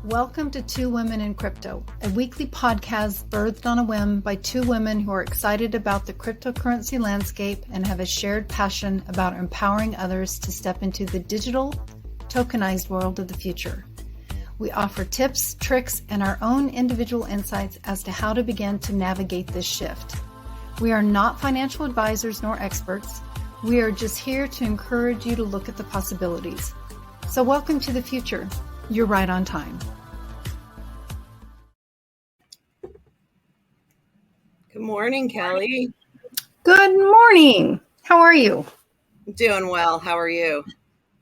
Welcome to Two Women in Crypto, a weekly podcast birthed on a whim by two women who are excited about the cryptocurrency landscape and have a shared passion about empowering others to step into the digital, tokenized world of the future. We offer tips, tricks, and our own individual insights as to how to begin to navigate this shift. We are not financial advisors nor experts. We are just here to encourage you to look at the possibilities. So welcome to the future. You're right on time. Good morning, Kelly. Good morning. How are you? Doing well. How are you?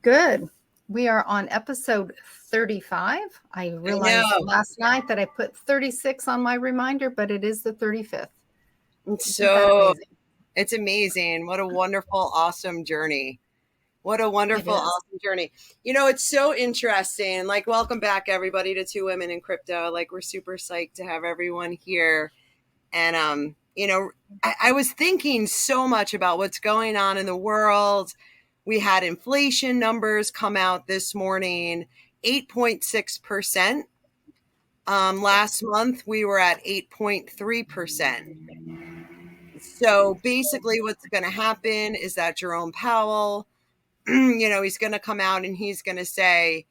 Good. We are on episode 35. I realized last night that I put 36 on my reminder, but it is the 35th. It's amazing. What a wonderful, awesome journey. What a wonderful, awesome journey. You know, it's so interesting. Like, welcome back, everybody, to Two Women in Crypto. Like, we're super psyched to have everyone here. And, you know, I was thinking so much about what's going on in the world. We had inflation numbers come out this morning, 8.6%. Last month, we were at 8.3%. So basically what's going to happen is that Jerome Powell, you know, he's going to come out and he's going to say,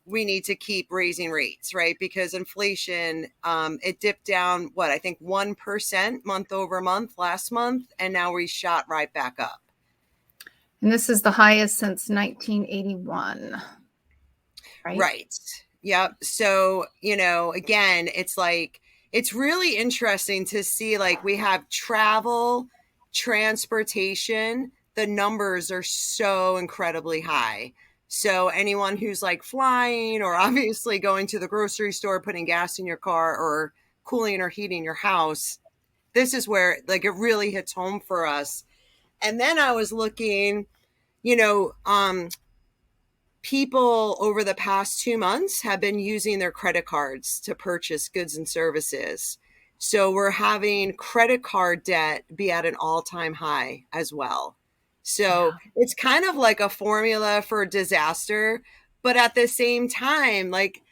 we need to keep raising rates, right? Because inflation, it dipped down, I think 1% month over month last month. And now we shot right back up. And this is the highest since 1981, right? Right. Yep. So, you know, again, it's like, it's really interesting to see, like, we have travel, transportation, the numbers are so incredibly high. So anyone who's like flying or obviously going to the grocery store, putting gas in your car or cooling or heating your house, this is where like it really hits home for us. And then I was looking, you know, people over the past 2 months have been using their credit cards to purchase goods and services. So we're having credit card debt be at an all-time high as well. So it's kind of like a formula for disaster, but at the same time, like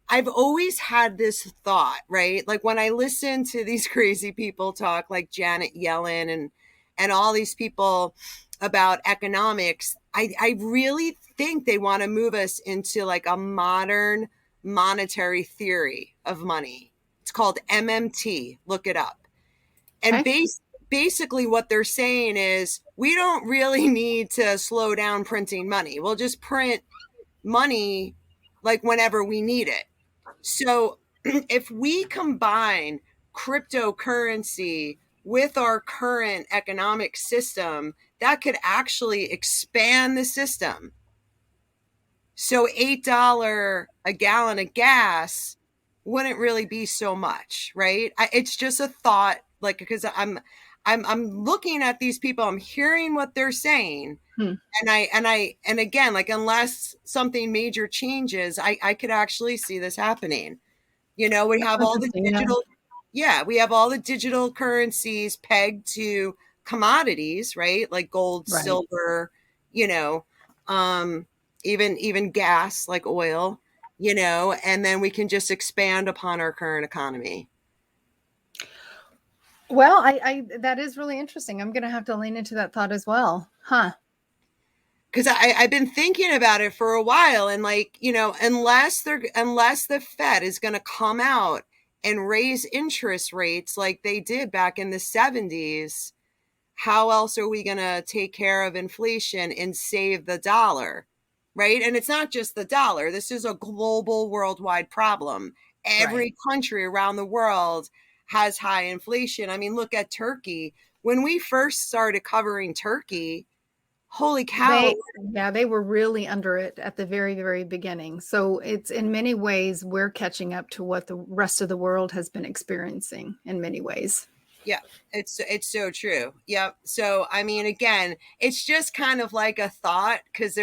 I've always had this thought, right? Like when I listen to these crazy people talk like Janet Yellen and all these people about economics, I really think they want to move us into like a modern monetary theory of money. It's called MMT. Look it up. And basically what they're saying is we don't really need to slow down printing money. We'll just print money like whenever we need it. So if we combine cryptocurrency with our current economic system, that could actually expand the system. So $8 a gallon of gas wouldn't really be so much, right? It's just a thought, like, because I'm looking at these people, I'm hearing what they're saying. And again, like, unless something major changes, I could actually see this happening. You know, we have all the digital, we have all the digital currencies pegged to commodities, right? Like gold, silver, you know, even gas, like oil, you know, and then we can just expand upon our current economy. Well, I that is really interesting. I'm going to have to lean into that thought as well. Because I've been thinking about it for a while, and like, you know, unless the Fed is going to come out and raise interest rates like they did back in the 70s, how else are we going to take care of inflation and save the dollar, right? And it's not just the dollar. This is a global, worldwide problem. Every country around the world has high inflation. I mean, look at Turkey. When we first started covering Turkey, holy cow. They were really under it at the very, very beginning. So it's in many ways, we're catching up to what the rest of the world has been experiencing in many ways. Yeah, it's so true. Yep. So, I mean, again, it's just kind of like a thought because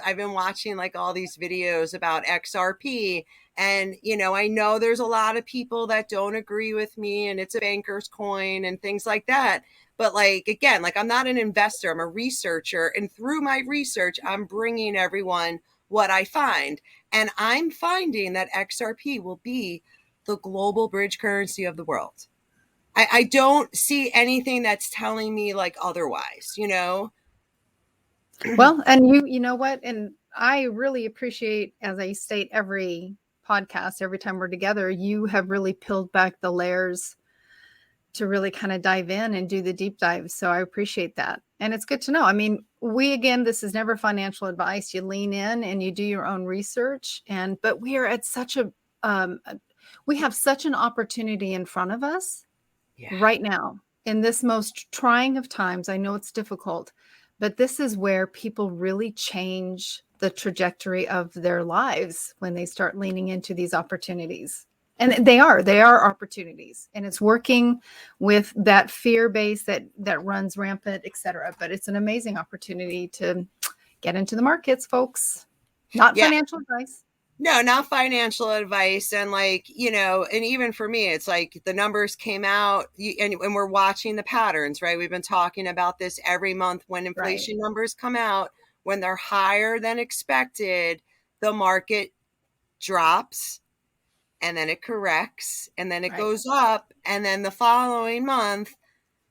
I've been watching like all these videos about XRP. And, you know, I know there's a lot of people that don't agree with me and it's a banker's coin and things like that. But like, again, like I'm not an investor, I'm a researcher. And through my research, I'm bringing everyone what I find. And I'm finding that XRP will be the global bridge currency of the world. I don't see anything that's telling me like otherwise, you know? Well, and you know what? And I really appreciate, as I state every podcast, every time we're together, you have really peeled back the layers to really kind of dive in and do the deep dive. So I appreciate that. And it's good to know. I mean, again, this is never financial advice. You lean in and you do your own research. But we are at we have such an opportunity in front of us right now in this most trying of times. I know it's difficult, but this is where people really change the trajectory of their lives when they start leaning into these opportunities. And they are opportunities, and it's working with that fear base that runs rampant, et cetera. But it's an amazing opportunity to get into the markets, folks. Not financial advice. No, not financial advice. And like, you know, and even for me, it's like the numbers came out and we're watching the patterns, right? We've been talking about this every month when inflation numbers come out, when they're higher than expected, the market drops and then it corrects and then it goes up. And then the following month,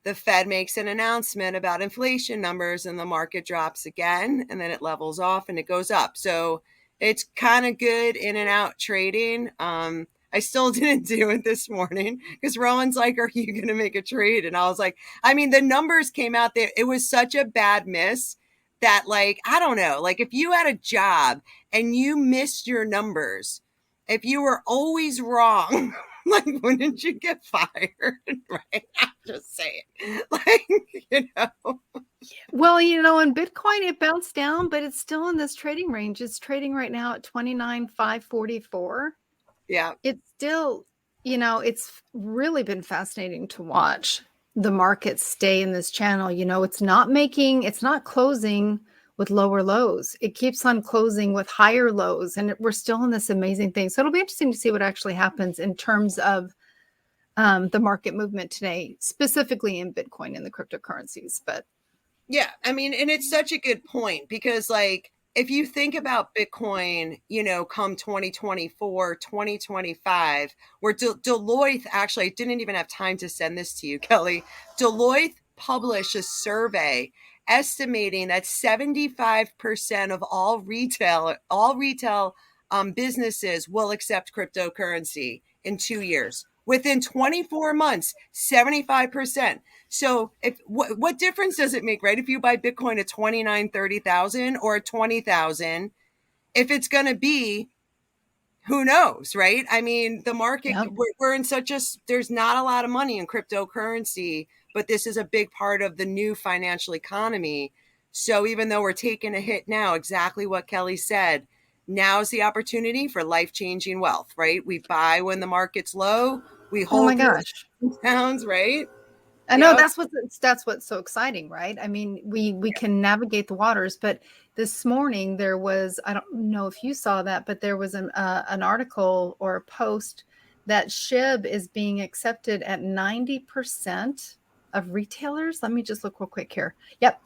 the Fed makes an announcement about inflation numbers and the market drops again, and then it levels off and it goes up. So it's kind of good in and out trading. I still didn't do it this morning because Rowan's like, are you going to make a trade? And I was like, I mean, the numbers came out there. It was such a bad miss that, like, I don't know, like if you had a job and you missed your numbers, if you were always wrong, like, wouldn't you get fired? Right? I'm just saying, like, you know. Well, you know, in Bitcoin, it bounced down, but it's still in this trading range. It's trading right now at 29,544. Yeah. It's still, you know, it's really been fascinating to watch the market stay in this channel. You know, it's not closing with lower lows. It keeps on closing with higher lows, and we're still in this amazing thing. So it'll be interesting to see what actually happens in terms of the market movement today, specifically in Bitcoin and the cryptocurrencies. But yeah, I mean, and it's such a good point because, like, if you think about Bitcoin, you know, come 2024, 2025, where Deloitte, actually, I didn't even have time to send this to you, Kelly. Deloitte published a survey estimating that 75% of all retail businesses will accept cryptocurrency in 2 years. Within 24 months, 75%. So what difference does it make, right? If you buy Bitcoin at 29, 30,000 or at 20,000, if it's going to be, who knows, right? I mean, the market, we're in there's not a lot of money in cryptocurrency, but this is a big part of the new financial economy. So even though we're taking a hit now, exactly what Kelly said, now is the opportunity for life-changing wealth, right? We buy when the market's low. We hold. Oh my gosh. Pounds, right? I know that's what's so exciting, right? I mean, we can navigate the waters, but this morning there was, I don't know if you saw that, but there was an article or a post that SHIB is being accepted at 90% of retailers. Let me just look real quick here. Yep.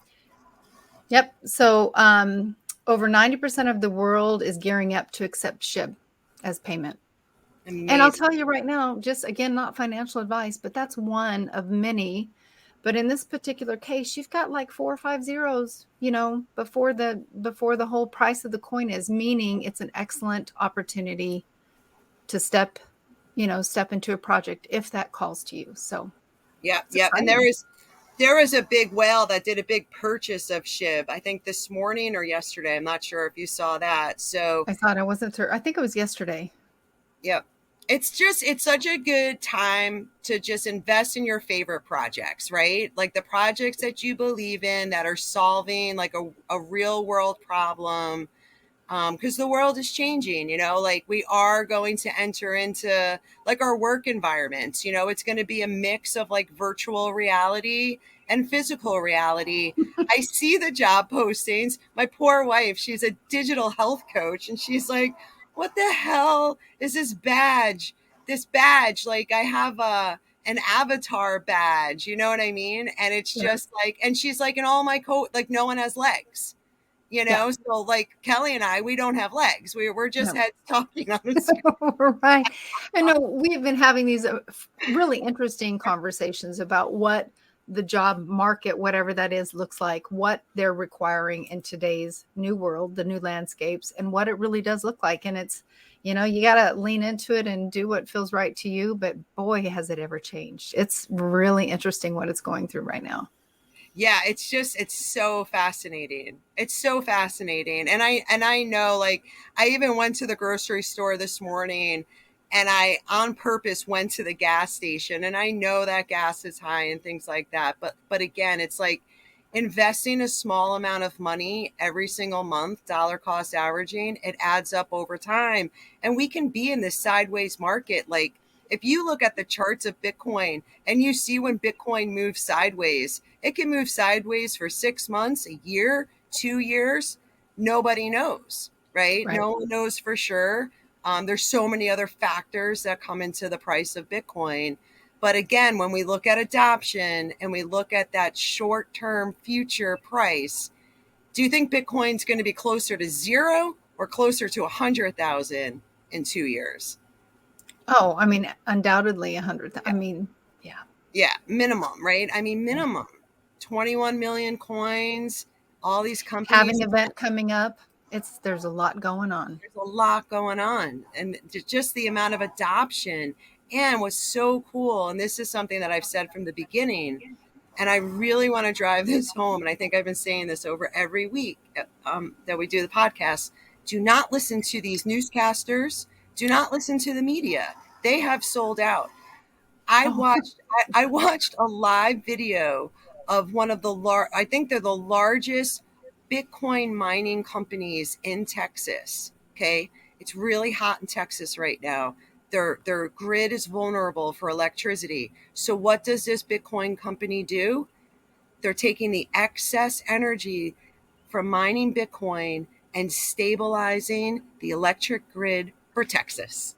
So over 90% of the world is gearing up to accept SHIB as payment. Amazing. And I'll tell you right now, just again, not financial advice, but that's one of many. But in this particular case, you've got like 4 or 5 zeros, you know, before the whole price of the coin is, meaning it's an excellent opportunity to step into a project if that calls to you. So yeah. And there was a big whale that did a big purchase of SHIB, I think this morning or yesterday. I'm not sure if you saw that. So I thought I think it was yesterday. Yep. It's such a good time to just invest in your favorite projects, right? Like the projects that you believe in that are solving like a real world problem. Because the world is changing, you know, like we are going to enter into like our work environments, you know, it's going to be a mix of like virtual reality and physical reality. I see the job postings. My poor wife, she's a digital health coach, and she's like, what the hell is this badge? Like I have an avatar badge, you know what I mean? And it's just like, and she's like, and all my like no one has legs. Yeah. So like Kelly and I, we don't have legs. We're just heads talking on a screen. Right. I know we've been having these really interesting conversations about what the job market, whatever that is, looks like, what they're requiring in today's new world, the new landscapes, and what it really does look like. And it's, you got to lean into it and do what feels right to you. But boy, has it ever changed. It's really interesting what it's going through right now. Yeah, it's so fascinating. It's so fascinating. And I know, like, I even went to the grocery store this morning and I on purpose went to the gas station, and I know that gas is high and things like that. But again, it's like investing a small amount of money every single month, dollar cost averaging, it adds up over time. And we can be in this sideways market. Like, if you look at the charts of Bitcoin and you see when Bitcoin moves sideways, it can move sideways for 6 months, a year, 2 years. Nobody knows, right? No one knows for sure. There's so many other factors that come into the price of Bitcoin. But again, when we look at adoption and we look at that short-term future price, do you think Bitcoin's going to be closer to 0 or closer to 100,000 in 2 years? Oh, I mean, undoubtedly 100. I mean, yeah. Yeah, minimum, right? I mean, minimum. 21 million coins, all these companies. Having an event coming up, there's a lot going on. There's a lot going on. And just the amount of adoption. And what's so cool, and this is something that I've said from the beginning, and I really want to drive this home, and I think I've been saying this over every week that we do the podcast, do not listen to these newscasters. Do not listen to the media. They have sold out. I watched a live video of one of I think they're the largest Bitcoin mining companies in Texas. Okay. It's really hot in Texas right now. Their grid is vulnerable for electricity. So what does this Bitcoin company do? They're taking the excess energy from mining Bitcoin and stabilizing the electric grid for Texas.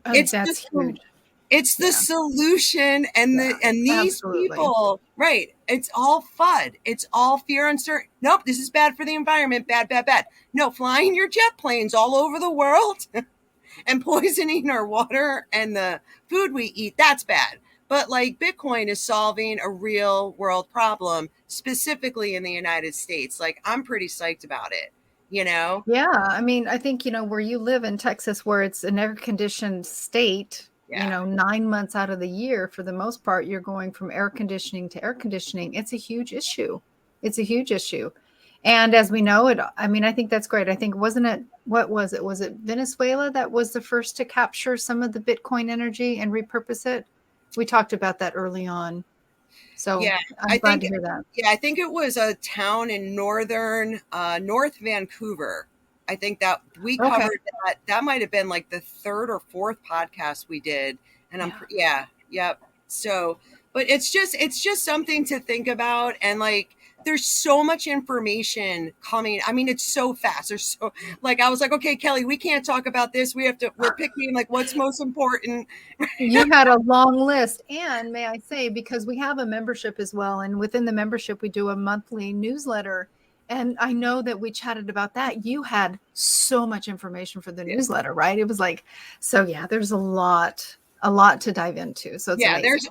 That's huge. It's the solution, and these absolutely. people, right? It's all FUD. It's all fear, uncertainty. Nope, this is bad for the environment. Bad, bad, bad. No, flying your jet planes all over the world and poisoning our water and the food we eat, that's bad. But like Bitcoin is solving a real world problem, specifically in the United States. Like, I'm pretty psyched about it, Yeah, I mean, I think, where you live in Texas, where it's an air-conditioned state, 9 months out of the year, for the most part, you're going from air conditioning to air conditioning. It's a huge issue. And as we know it, I mean, I think that's great. I think, what was it? Was it Venezuela that was the first to capture some of the Bitcoin energy and repurpose it? We talked about that early on. So yeah, I'm glad to hear that. Yeah, I think it was a town in North Vancouver. I think that we covered that. That might have been like the 3rd or 4th podcast we did. And yep. So, but it's just something to think about. And like, there's so much information coming. I mean, it's so fast. There's so, like, I was like, okay, Kelly, we can't talk about this. We're picking like what's most important. You had a long list. And may I say, because we have a membership as well, and within the membership, we do a monthly newsletter. And I know that we chatted about that. You had so much information for the newsletter, right? It was like, so yeah, there's a lot to dive into. So it's amazing.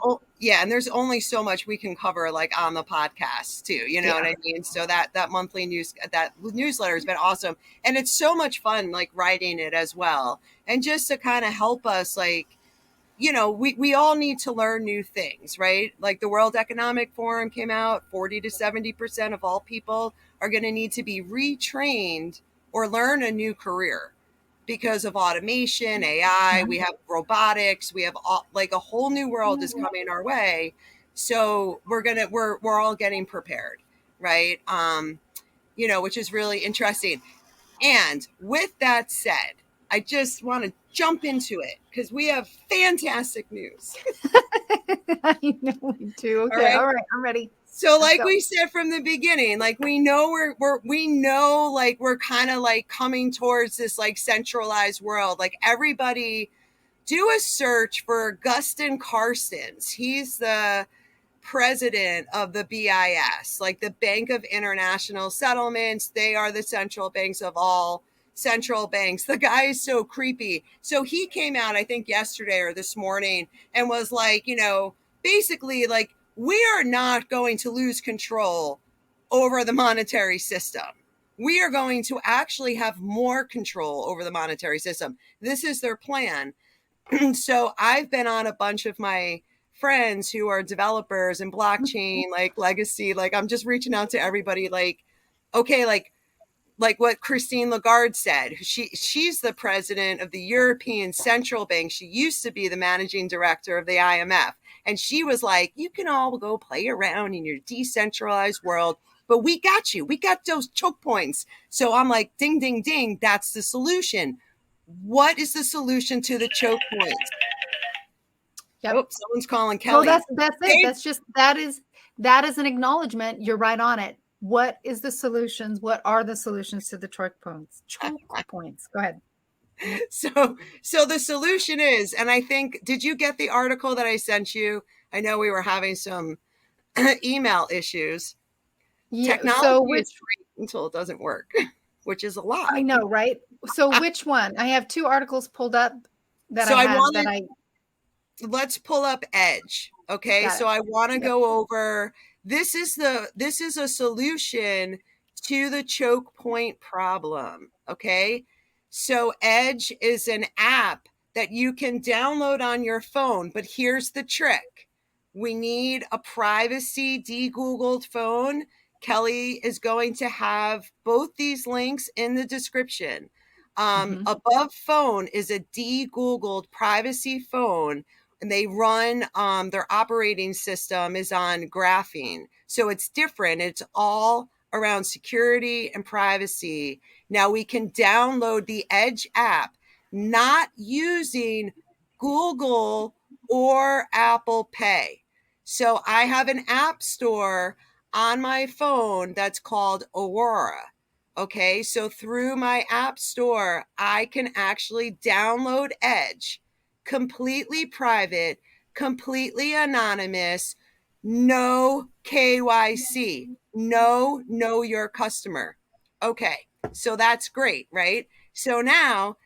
And there's only so much we can cover like on the podcast too. You know what I mean? So that monthly newsletter has been awesome. And it's so much fun, like writing it as well. And just to kind of help us, like, we all need to learn new things, right? Like the World Economic Forum came out, 40 to 70% of all people are going to need to be retrained or learn a new career because of automation, AI, we have robotics, we have like a whole new world is coming our way. So we're all getting prepared, right? Which is really interesting. And with that said, I just want to jump into it because we have fantastic news. I know we do. Okay, all right, I'm ready. So like we said from the beginning, like we know we're kind of like coming towards this like centralized world. Like everybody do a search for Guston Carstens. He's the president of the BIS, like the Bank of International Settlements. They are the central banks of all central banks. The guy is so creepy. So he came out, I think yesterday or this morning, and was like, you know, basically like, we are not going to lose control over the monetary system. We are going to actually have more control over the monetary system. This is their plan. So I've been on a bunch of my friends who are developers and blockchain, like legacy, like I'm just reaching out to everybody, like, okay, like what Christine Lagarde said. She's the president of the European Central Bank. She used to be the managing director of the IMF. And she was like, you can all go play around in your decentralized world, but we got you. We got those choke points. So I'm like, ding, ding, ding. That's the solution. What is the solution to the choke points? Yep. Oh, someone's calling Kelly. Well, that's it. That's just, that is an acknowledgement. You're right on it. What is the solutions? What are the solutions to the choke points? Choke points. Go ahead. So the solution is, and I think, did you get the article that I sent you? I know we were having some email issues. Yeah, Technology is free until it doesn't work, which is a lot. I know, right? So which one? I have 2 articles pulled up that let's pull up EDGE. Okay. So I want to go over, this is a solution to the choke point problem. Okay. So EDGE is an app that you can download on your phone, but here's the trick. We need a privacy de-Googled phone. Kelly is going to have both these links in the description. Above phone is a de-Googled privacy phone, and they run, their operating system is on graphene. So it's different. It's all around security and privacy. Now we can download the EDGE app, not using Google or Apple Pay. So I have an app store on my phone that's called Aurora. Okay, so through my app store, I can actually download EDGE, completely private, completely anonymous, no KYC, no know your customer. Okay, so that's great, right? So now,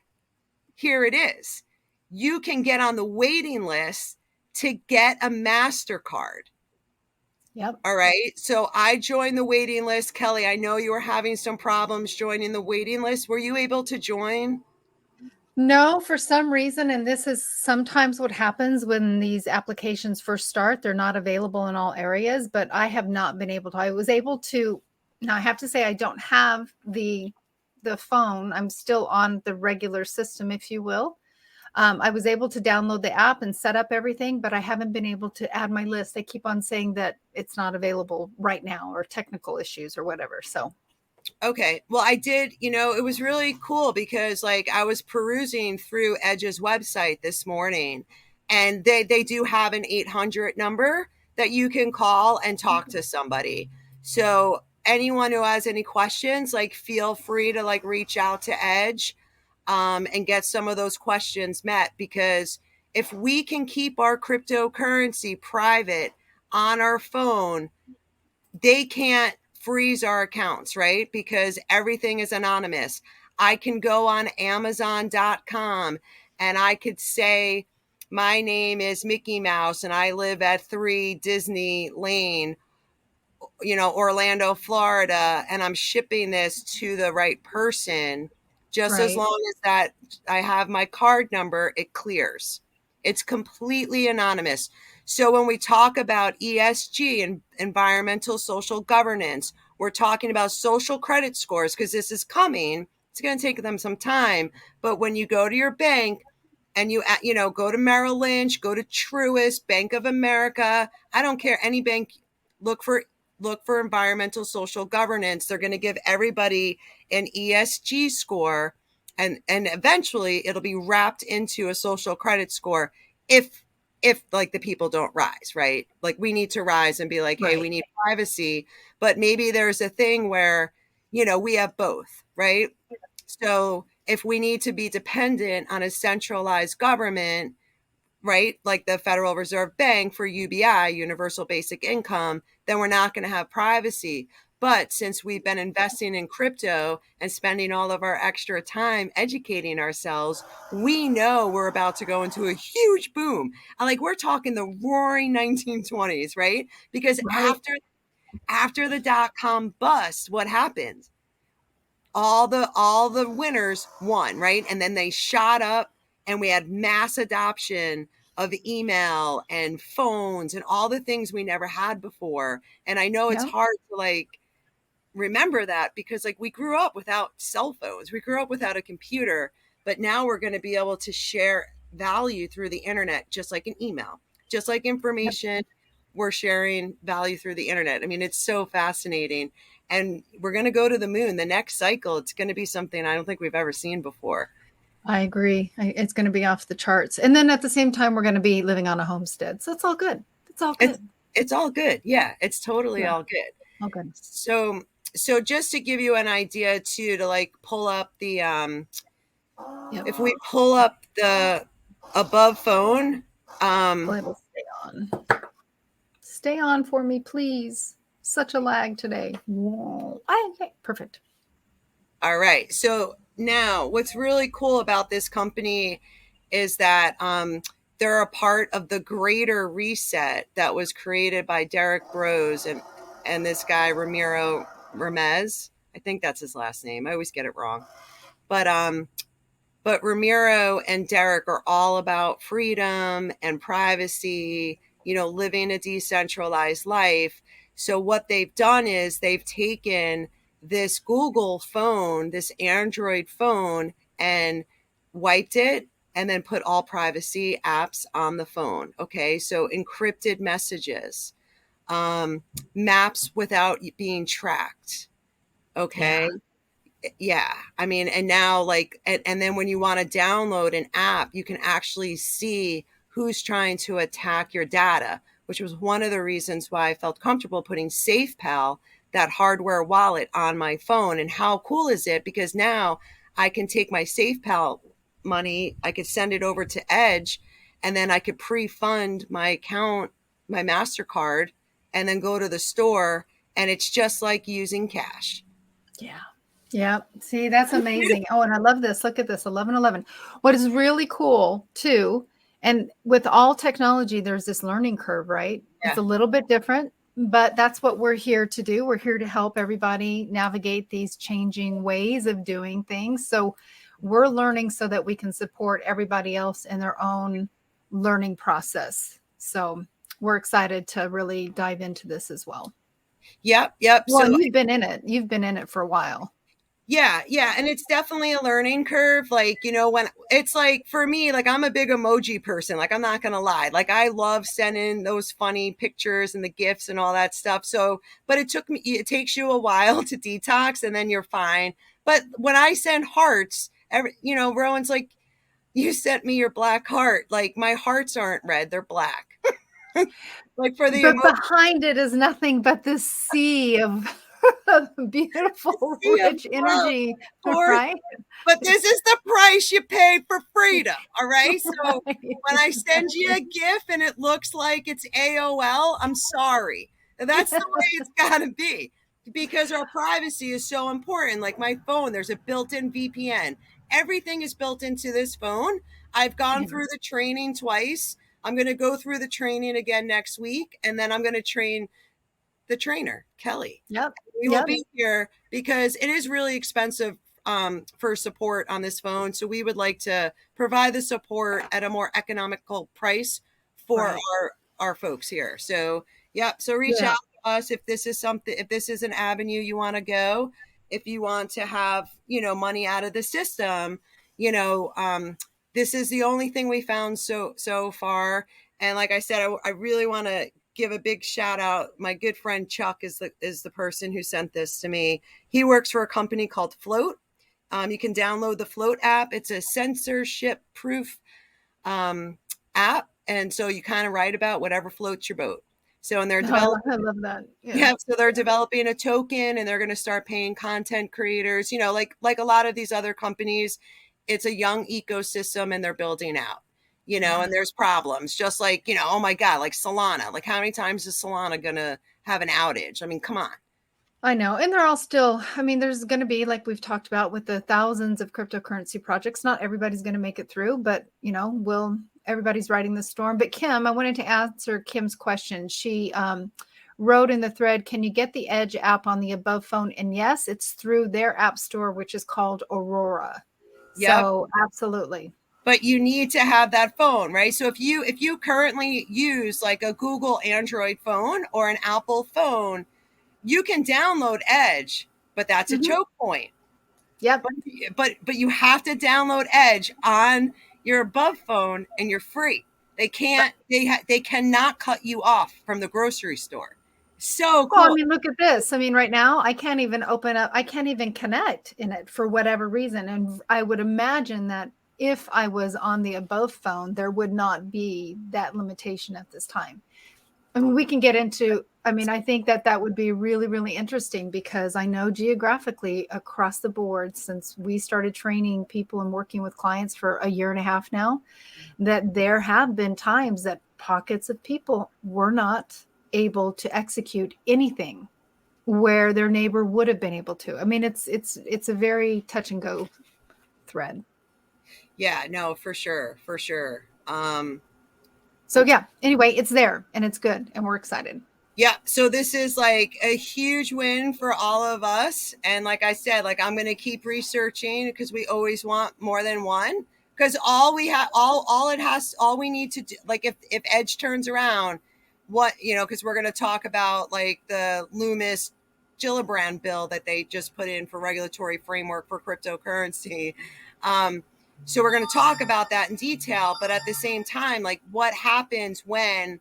here it is. You can get on the waiting list to get a Mastercard. Yep. All right. So I joined the waiting list. Kelly, I know you were having some problems joining the waiting list. Were you able to join? No, for some reason, and this is sometimes what happens when these applications first start, they're not available in all areas, but I have not been able to. I was able to, now I have to say I don't have the phone. I'm still on the regular system, if you will. I was able to download the app and set up everything, but I haven't been able to add my list. They keep on saying that it's not available right now, or technical issues or whatever. So okay. Well, I did, it was really cool because like I was perusing through EDGE's website this morning, and they do have an 800 number that you can call and talk to somebody. So anyone who has any questions, like feel free to like reach out to EDGE and get some of those questions met, because if we can keep our cryptocurrency private on our phone, they can't freeze our accounts, right? Because everything is anonymous. I can go on Amazon.com and I could say, my name is Mickey Mouse and I live at 3 Disney Lane, Orlando, Florida, and I'm shipping this to the right person. Just as long as that I have my card number, it clears. It's completely anonymous. So when we talk about ESG and environmental social governance, we're talking about social credit scores, because this is coming. It's going to take them some time. But when you go to your bank and you go to Merrill Lynch, go to Truist, Bank of America, I don't care, any bank, look for environmental social governance. They're going to give everybody an ESG score, and eventually it'll be wrapped into a social credit score if like the people don't rise, right? Like we need to rise and be like, hey, we need privacy, but maybe there's a thing where, we have both, right? So if we need to be dependent on a centralized government, right? Like the Federal Reserve Bank for UBI, Universal Basic Income, then we're not going to have privacy. But since we've been investing in crypto and spending all of our extra time educating ourselves, we know we're about to go into a huge boom. Like we're talking the roaring 1920s, right? Because Right. after the dot-com bust, what happened? All the winners won, right? And then they shot up and we had mass adoption of email and phones and all the things we never had before. And I know it's Yeah. hard to like remember that because like we grew up without cell phones, we grew up without a computer, but now we're going to be able to share value through the internet, just like an email, just like information. We're sharing value through the internet. I mean, it's so fascinating. And we're going to go to the moon. The next cycle, it's going to be something I don't think we've ever seen before. I agree. It's going to be off the charts. And then at the same time, we're going to be living on a homestead. So it's all good. It's all good. It's all good. Yeah, it's totally all good. All good. So just to give you an idea too, to like pull up the if we pull up the above phone, It'll stay on. Stay on for me, please. Such a lag today. Whoa. Okay, perfect. All right. So now what's really cool about this company is that they're a part of the greater reset that was created by Derek Bros and this guy, Ramiro Ramez. I think that's his last name. I always get it wrong. But Ramiro and Derek are all about freedom and privacy, you know, living a decentralized life. So what they've done is they've taken this Google phone, this Android phone, and wiped it and then put all privacy apps on the phone. Okay, so encrypted messages, maps without being tracked. Okay. Yeah. I mean, and now like, and then when you want to download an app, you can actually see who's trying to attack your data, which was one of the reasons why I felt comfortable putting Safepal, that hardware wallet, on my phone. And how cool is it? Because now I can take my Safepal money, I could send it over to Edge, and then I could pre-fund my account, my MasterCard, and then go to the store. And it's just like using cash. Yeah. Yeah. See, that's amazing. Oh, and I love this. Look at this, 1111. What is really cool too, and with all technology, there's this learning curve, right? Yeah. It's a little bit different, but that's what we're here to do. We're here to help everybody navigate these changing ways of doing things. So we're learning so that we can support everybody else in their own learning process. So we're excited to really dive into this as well. Yep. Well, so you've been in it. You've been in it for a while. Yeah. And it's definitely a learning curve. Like, you know, when it's like, for me, like I'm a big emoji person, like I'm not going to lie. Like I love sending those funny pictures and the GIFs and all that stuff. So, but it takes you a while to detox and then you're fine. But when I send hearts, you know, Rowan's like, you sent me your black heart. Like my hearts aren't red, they're black. Like for the but behind it is nothing but this sea of beautiful, rich energy, right? But this is the price you pay for freedom, all right? So when I send you a GIF and it looks like it's AOL, I'm sorry. That's the way it's got to be because our privacy is so important. Like my phone, there's a built-in VPN. Everything is built into this phone. I've gone through the training twice. I'm going to go through the training again next week, and then I'm going to train the trainer, Kelly. Yep. We will be here because it is really expensive for support on this phone. So we would like to provide the support at a more economical price for our folks here. So, so reach out to us if this is something, if this is an avenue you want to go, if you want to have, you know, money out of the system, you know, this is the only thing we found so far. And like I said, I really want to give a big shout out. My good friend Chuck is the person who sent this to me. He works for a company called Float. You can download the Float app. It's a censorship proof app. And so you kind of write about whatever floats your boat. So, and they're developing, I love that. So they're developing a token and they're going to start paying content creators, you know, like a lot of these other companies. It's a young ecosystem and they're building out. and there's problems, just like, oh my God, like Solana, like how many times is Solana going to have an outage? I mean, come on. I know. And they're all still, I mean, there's going to be, like we've talked about with the thousands of cryptocurrency projects, not everybody's going to make it through, but everybody's riding the storm. But Kim, I wanted to answer Kim's question. She wrote in the thread, can you get the Edge app on the above phone? And yes, it's through their app store, which is called Aurora. Yep. So absolutely. But you need to have that phone, right? So if you currently use like a Google Android phone or an Apple phone, you can download Edge, but that's a choke point. Yep. But you have to download Edge on your above phone, and you're free. They can't. They cannot cut you off from the grocery store. So cool. Well, I mean, look at this. I mean, right now I can't even open up. I can't even connect in it for whatever reason. And I would imagine that if I was on the above phone, there would not be that limitation at this time. I mean, we can get into, I mean, I think that would be really, really interesting, because I know geographically across the board, since we started training people and working with clients for a year and a half now, that there have been times that pockets of people were not able to execute anything where their neighbor would have been able to. I mean, it's a very touch and go thread. Yeah, no, for sure. So yeah, anyway, it's there and it's good and we're excited. Yeah. So this is like a huge win for all of us. And like I said, like I'm going to keep researching, because we always want more than one, because all we need to do, like if Edge turns around, because we're going to talk about like the Loomis Gillibrand bill that they just put in for regulatory framework for cryptocurrency. So we're going to talk about that in detail, but at the same time, like what happens when,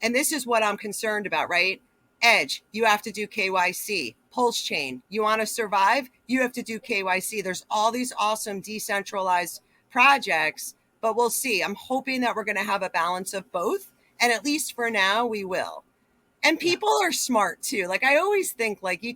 and this is what I'm concerned about, right? Edge, you have to do KYC. Pulse Chain, you want to survive, you have to do KYC. There's all these awesome decentralized projects, but we'll see. I'm hoping that we're going to have a balance of both. And at least for now, we will. And people are smart too. Like I always think, like you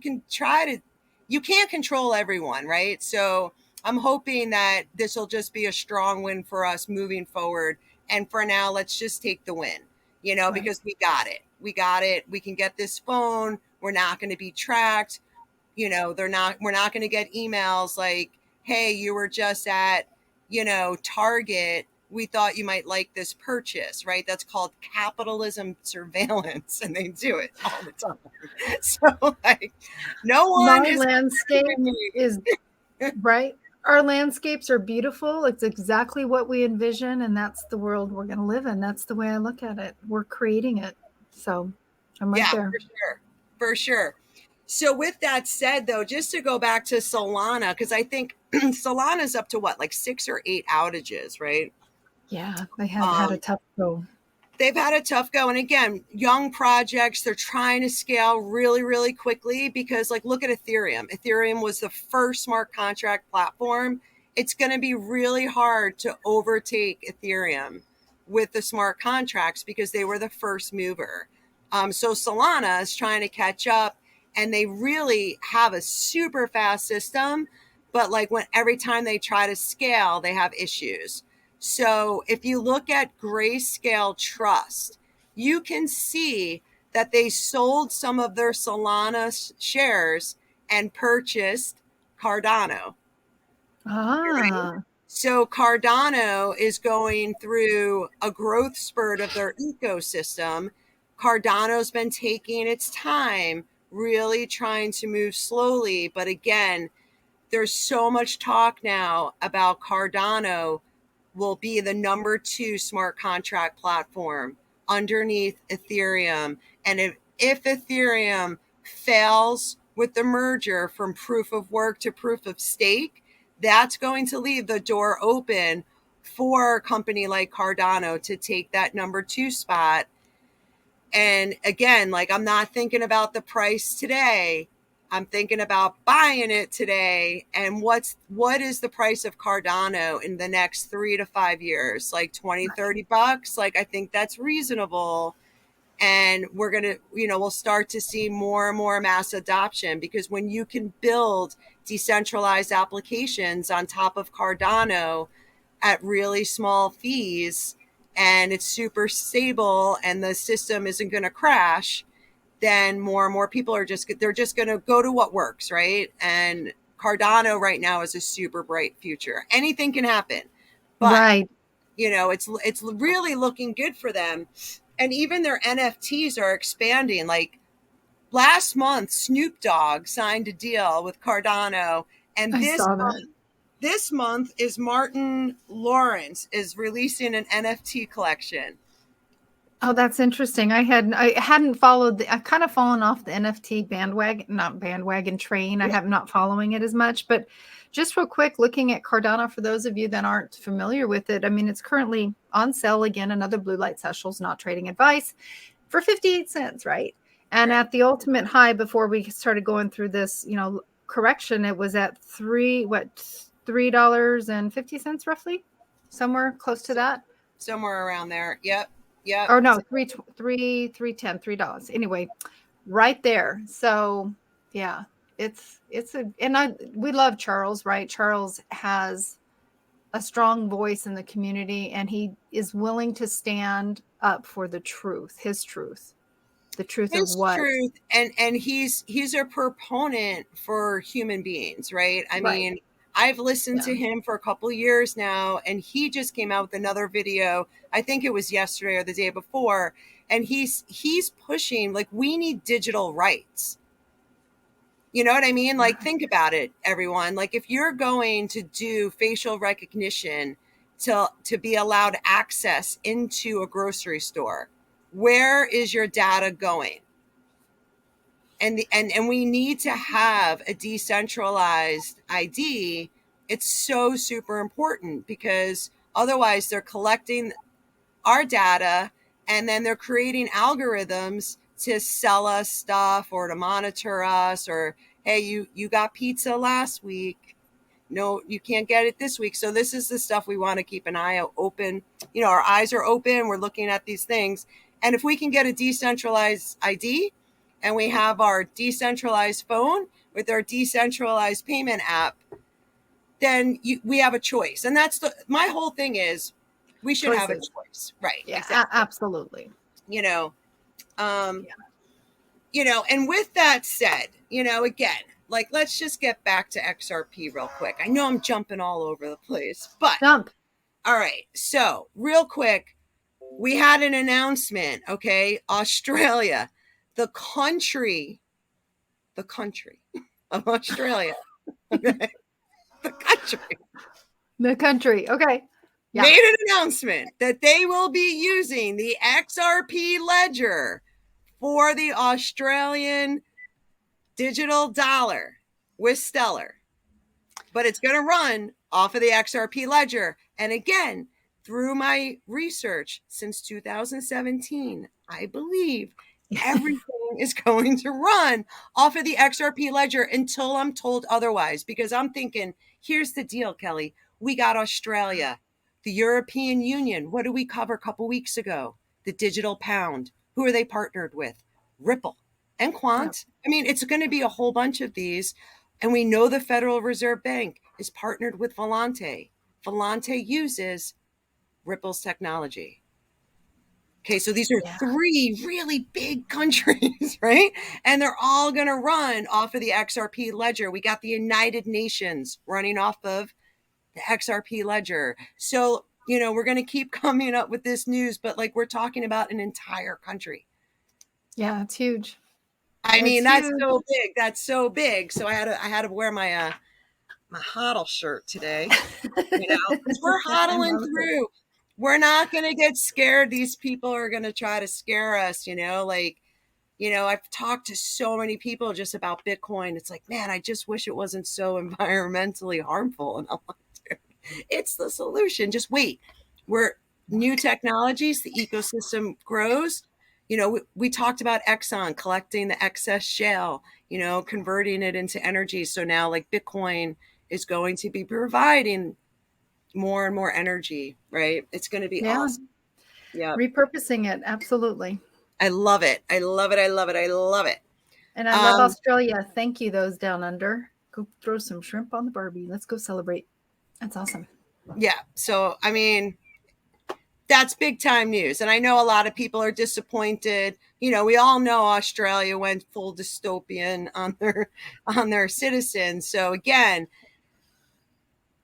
can't control everyone, right? So I'm hoping that this will just be a strong win for us moving forward. And for now, let's just take the win, right. Because we got it. We can get this phone. We're not going to be tracked. We're not going to get emails like, hey, you were just at, Target. We thought you might like this purchase, right? That's called capitalism surveillance, and they do it all the time. So like no one My landscape is right. Our landscapes are beautiful. It's exactly what we envision, and that's the world we're going to live in. That's the way I look at it. We're creating it. So I'm right there. For sure. So with that said, though, just to go back to Solana, because I think Solana's up to what, like 6 or 8 outages, right? Yeah, they have had a tough go. They've had a tough go. And again, young projects, they're trying to scale really, really quickly, because like, look at Ethereum. Ethereum was the first smart contract platform. It's going to be really hard to overtake Ethereum with the smart contracts, because they were the first mover. So Solana is trying to catch up, and they really have a super fast system. But like every time they try to scale, they have issues. So if you look at Grayscale Trust, you can see that they sold some of their Solana shares and purchased Cardano. Right? So Cardano is going through a growth spurt of their ecosystem. Cardano's been taking its time, really trying to move slowly. But again, there's so much talk now about Cardano will be the number 2 smart contract platform underneath Ethereum. And if Ethereum fails with the merger from proof of work to proof of stake, that's going to leave the door open for a company like Cardano to take that number 2 spot. And again, like I'm not thinking about the price today. I'm thinking about buying it today. And what is the price of Cardano in the next 3 to 5 years? Like $20-$30? Like I think that's reasonable. And we're going to, we'll start to see more and more mass adoption, because when you can build decentralized applications on top of Cardano at really small fees, and it's super stable and the system isn't going to crash, then more and more people are they're just going to go to what works, right? And Cardano right now is a super bright future. Anything can happen, but right. it's really looking good for them. And even their NFTs are expanding. Like last month, Snoop Dogg signed a deal with Cardano, and I saw that. this month is Martin Lawrence is releasing an NFT collection. Oh, that's interesting. I hadn't followed I've kind of fallen off the NFT bandwagon train. I have not following it as much, but just real quick, looking at Cardano, for those of you that aren't familiar with it, I mean, it's currently on sale again, another blue light specials, not trading advice, for 58 cents, right? And at the ultimate high, before we started going through this, correction, it was at $3.50 roughly, somewhere close to that. Somewhere around there. Yep. Yeah. Or no, $3.10. Anyway, right there. So yeah, we love Charles, right? Charles has a strong voice in the community, and he is willing to stand up for the truth, his truth of what. And he's a proponent for human beings, right? I mean, I've listened to him for a couple of years now, and he just came out with another video. I think it was yesterday or the day before, and he's pushing, like, we need digital rights. You know what I mean? Like, think about it, everyone. Like, if you're going to do facial recognition to be allowed access into a grocery store, where is your data going? And we need to have a decentralized ID. It's so super important, because otherwise they're collecting our data and then they're creating algorithms to sell us stuff or to monitor us, or, hey, you got pizza last week. No, you can't get it this week. So this is the stuff we want to keep an eye open. Our eyes are open. We're looking at these things. And if we can get a decentralized ID, and we have our decentralized phone with our decentralized payment app, then we have a choice. And that's my whole thing is, we should have a choice. Right. Yeah, exactly. absolutely. And with that said, again, like, let's just get back to XRP real quick. I know I'm jumping all over the place, but jump. All right. So real quick, we had an announcement. Okay. Australia, the country of Australia. Okay? The country. Okay. Yeah. Made an announcement that they will be using the XRP ledger for the Australian digital dollar with Stellar. But it's going to run off of the XRP ledger. And again, through my research since 2017, I believe everything is going to run off of the XRP ledger until I'm told otherwise. Because I'm thinking, here's the deal, Kelly. We got Australia, the European Union. What did we cover a couple weeks ago? The digital pound. Who are they partnered with? Ripple and Quant. Yeah. I mean, it's going to be a whole bunch of these. And we know the Federal Reserve Bank is partnered with Volante. Volante uses Ripple's technology. Okay, so these are three really big countries, right? And they're all going to run off of the XRP ledger. We got the United Nations running off of the XRP ledger. So, we're going to keep coming up with this news, but like, we're talking about an entire country. Yeah, it's huge. I mean, that's so big. That's so big. So I had to wear my my hodl shirt today. We're hodling through. We're not going to get scared. These people are going to try to scare us. I've talked to so many people just about Bitcoin. It's like, man, I just wish it wasn't so environmentally harmful. And I'm like, dude, it's the solution. Just wait. We're new technologies. The ecosystem grows. We talked about Exxon collecting the excess shale, converting it into energy. So now, like, Bitcoin is going to be providing more and more energy, right? It's going to be awesome. Yeah. Repurposing it. Absolutely. I love it. I love it. I love it. I love it. And I love Australia. Thank you, those down under. Go throw some shrimp on the Barbie. Let's go celebrate. That's awesome. Yeah. So, I mean, that's big time news. And I know a lot of people are disappointed. You know, we all know Australia went full dystopian on their citizens. So again,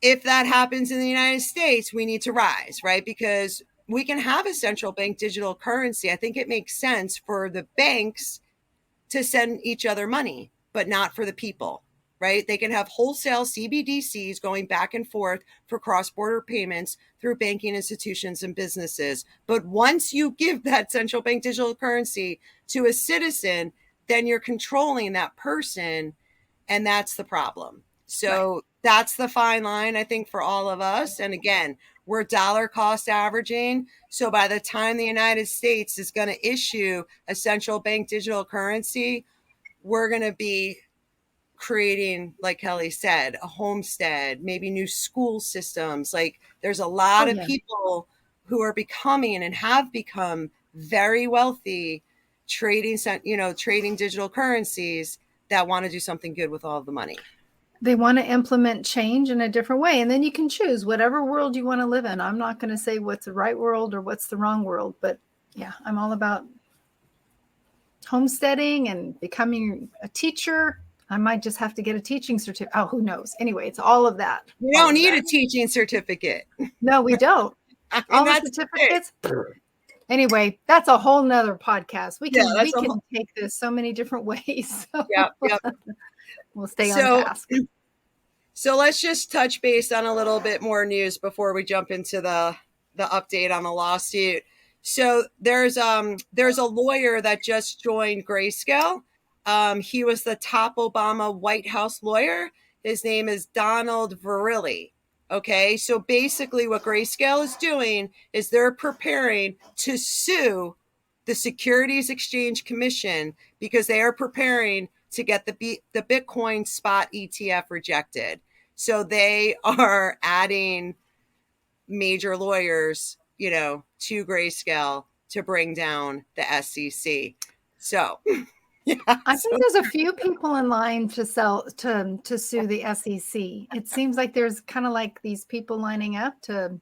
if that happens in the United States, we need to rise, right? Because we can have a central bank digital currency. I think it makes sense for the banks to send each other money, but not for the people, right? They can have wholesale CBDCs going back and forth for cross-border payments through banking institutions and businesses. But once you give that central bank digital currency to a citizen, then you're controlling that person, and that's the problem. So right. That's the fine line, I think, for all of us. And again, we're dollar cost averaging. So by the time the United States is going to issue a central bank digital currency, we're going to be creating, like Kelly said, a homestead, maybe new school systems. Like there's a lot of people who are becoming and have become very wealthy trading digital currencies that want to do something good with all of the money. They want to implement change in a different way. And then you can choose whatever world you want to live in. I'm not going to say what's the right world or what's the wrong world, but yeah, I'm all about homesteading and becoming a teacher. I might just have to get a teaching certificate. Oh, who knows? Anyway, it's all of that. You don't need a teaching certificate. No, we don't. All the certificates. Anyway, that's a whole nother podcast. We can take this so many different ways. So. Yep. We'll stay on task. So let's just touch base on a little bit more news before we jump into the update on the lawsuit. So there's a lawyer that just joined Grayscale. He was the top Obama White House lawyer. His name is Donald Verrilli. Okay, so basically what Grayscale is doing is they're preparing to sue the Securities Exchange Commission because they are preparing to get the Bitcoin spot ETF rejected. So they are adding major lawyers, to Grayscale to bring down the SEC. So yeah, I think there's a few people in line to sue the SEC. It seems like there's kind of like these people lining up to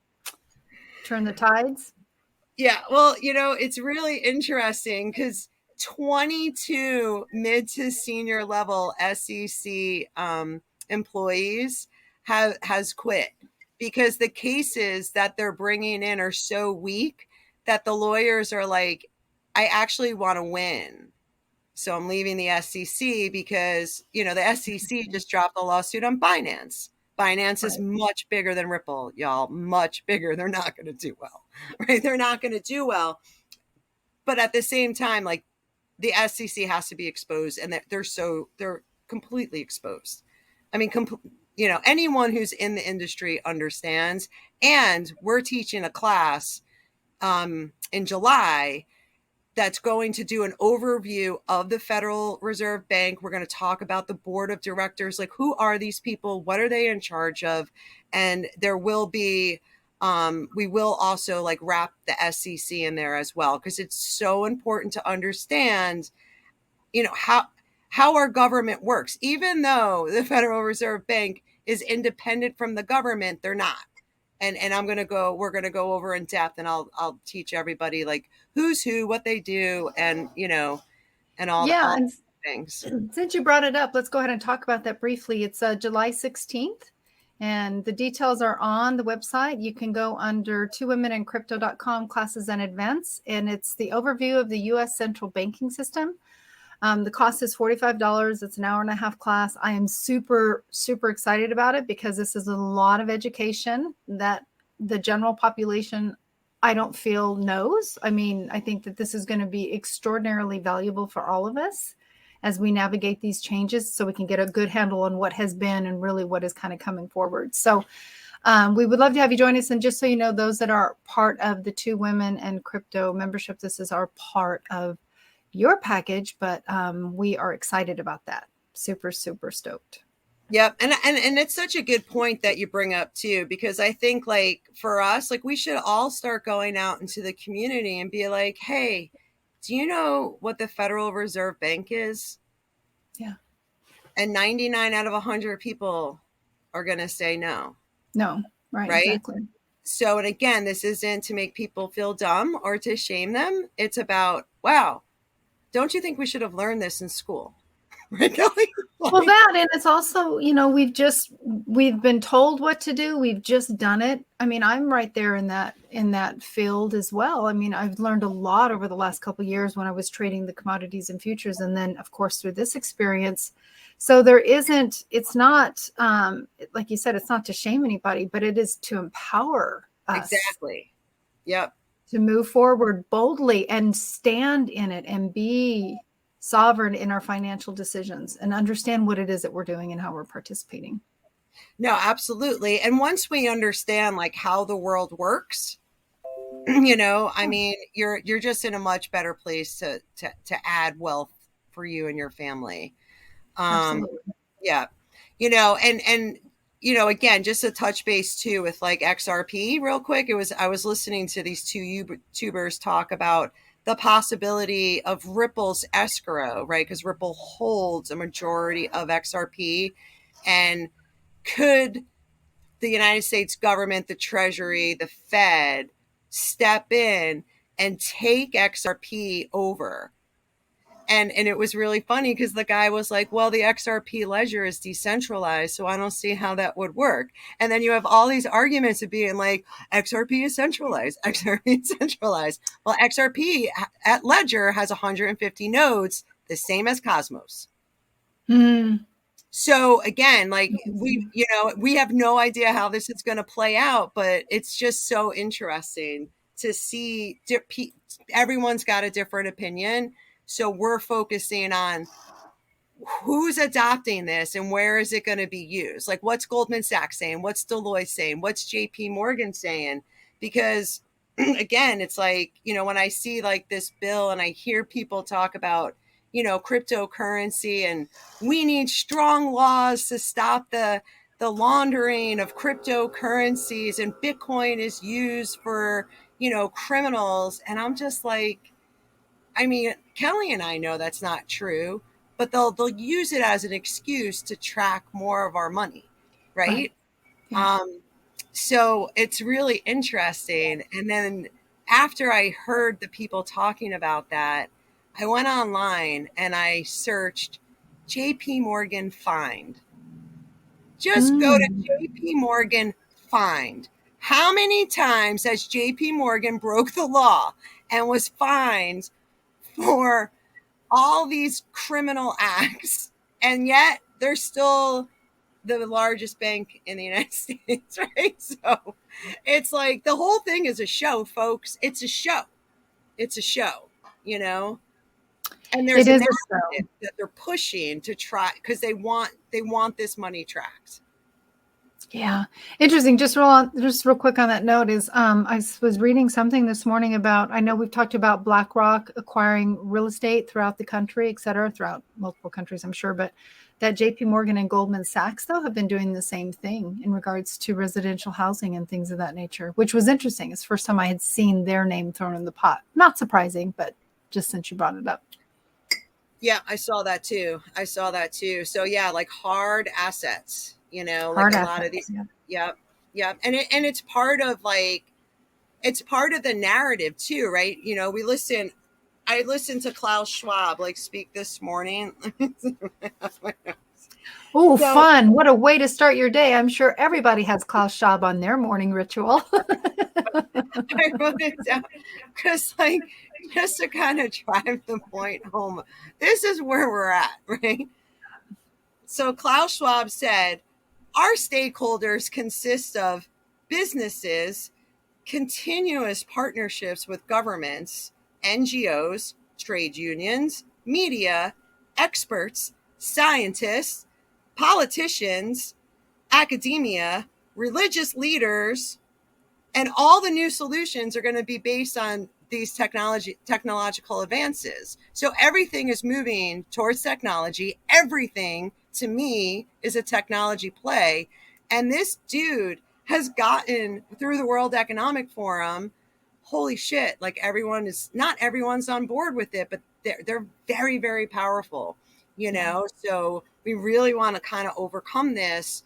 turn the tides. Yeah, well, it's really interesting because 22 mid to senior level SEC employees has quit because the cases that they're bringing in are so weak that the lawyers are like, I actually want to win. So I'm leaving the SEC because, the SEC just dropped a lawsuit on Binance. Binance is much bigger than Ripple, y'all, much bigger. They're not going to do well, right? They're not going to do well. But at the same time, like the SEC has to be exposed and they're completely exposed. I mean, anyone who's in the industry understands. And we're teaching a class in July that's going to do an overview of the Federal Reserve Bank. We're going to talk about the board of directors, like who are these people? What are they in charge of? And there will be, we will also like wrap the SEC in there as well, because it's so important to understand, how our government works. Even though the Federal Reserve Bank is independent from the government, they're not. And we're going to go over in depth, and I'll teach everybody like who's who, what they do, and, and all the things. Since you brought it up, let's go ahead and talk about that briefly. It's July 16th, and the details are on the website. You can go under twowomenancrypto.com classes and events, and it's the overview of the U.S. central banking system. The cost is $45. It's an hour and a half class. I am super, super excited about it because this is a lot of education that the general population, I don't feel knows. I mean, I think that this is going to be extraordinarily valuable for all of us as we navigate these changes so we can get a good handle on what has been and really what is kind of coming forward. So we would love to have you join us. And just so you know, those that are part of the Two Women and Crypto membership, this is our part of your package, but we are excited about that. Super, super stoked. Yep. And it's such a good point that you bring up too, because I think like for us, like we should all start going out into the community and be like, hey, do you know what the Federal Reserve Bank is? Yeah. And 99 out of 100 people are going to say no. No. Right. Exactly. So, and again, this isn't to make people feel dumb or to shame them. It's about, wow, don't you think we should have learned this in school? Right? Well, that, and it's also, we've been told what to do. We've just done it. I mean, I'm right there in that field as well. I mean, I've learned a lot over the last couple of years when I was trading the commodities and futures. And then of course, through this experience. So it's not, like you said, it's not to shame anybody, but it is to empower us. Exactly. Yep. To move forward boldly and stand in it and be sovereign in our financial decisions and understand what it is that we're doing and how we're participating. No, absolutely. And once we understand like how the world works, I mean, you're just in a much better place to add wealth for you and your family. Absolutely. Yeah. And again, just to touch base too with like XRP real quick. I was listening to these two YouTubers talk about the possibility of Ripple's escrow, right? Because Ripple holds a majority of XRP. And could the United States government, the Treasury, the Fed step in and take XRP over? And it was really funny because the guy was like, well, the XRP ledger is decentralized, so I don't see how that would work. And then you have all these arguments of being like, XRP is centralized, XRP is centralized. Well, XRP at Ledger has 150 nodes, the same as Cosmos. So again, like we have no idea how this is going to play out, but it's just so interesting to see everyone's got a different opinion. So we're focusing on who's adopting this and where is it going to be used? Like what's Goldman Sachs saying? What's Deloitte saying? What's JP Morgan saying? Because again, it's like, when I see like this bill and I hear people talk about, cryptocurrency and we need strong laws to stop the laundering of cryptocurrencies and Bitcoin is used for, criminals. And I'm just like, I mean, Kelly and I know that's not true, but they'll use it as an excuse to track more of our money, right? Yeah. So it's really interesting. And then after I heard the people talking about that, I went online and I searched JP Morgan fined. Just go to JP Morgan fined. How many times has JP Morgan broke the law and was fined for all these criminal acts, and yet they're still the largest bank in the United States, right? So it's like the whole thing is a show, folks. It's a show. It's a show, And there's a narrative that they're pushing to try because they want this money tracked. Yeah. Interesting. Just real quick on that note is I was reading something this morning about, I know we've talked about BlackRock acquiring real estate throughout the country, et cetera, throughout multiple countries, I'm sure, but that JP Morgan and Goldman Sachs, though, have been doing the same thing in regards to residential housing and things of that nature, which was interesting. It's the first time I had seen their name thrown in the pot. Not surprising, but just since you brought it up. Yeah, I saw that too. So yeah, like hard assets. Like hard a assets, lot of these. Yeah. And it's part of the narrative too, right? I listened to Klaus Schwab speak this morning. Oh, fun. What a way to start your day. I'm sure everybody has Klaus Schwab on their morning ritual. I wrote it down because just to kind of drive the point home, this is where we're at, right? So Klaus Schwab said, our stakeholders consist of businesses, continuous partnerships with governments, NGOs, trade unions, media, experts, scientists, politicians, academia, religious leaders, and all the new solutions are going to be based on these technological advances. So everything is moving towards technology. Everything to me is a technology play. And this dude has gotten through the World Economic Forum. Holy shit. Not everyone's on board with it, but they're very, very powerful, So we really want to kind of overcome this,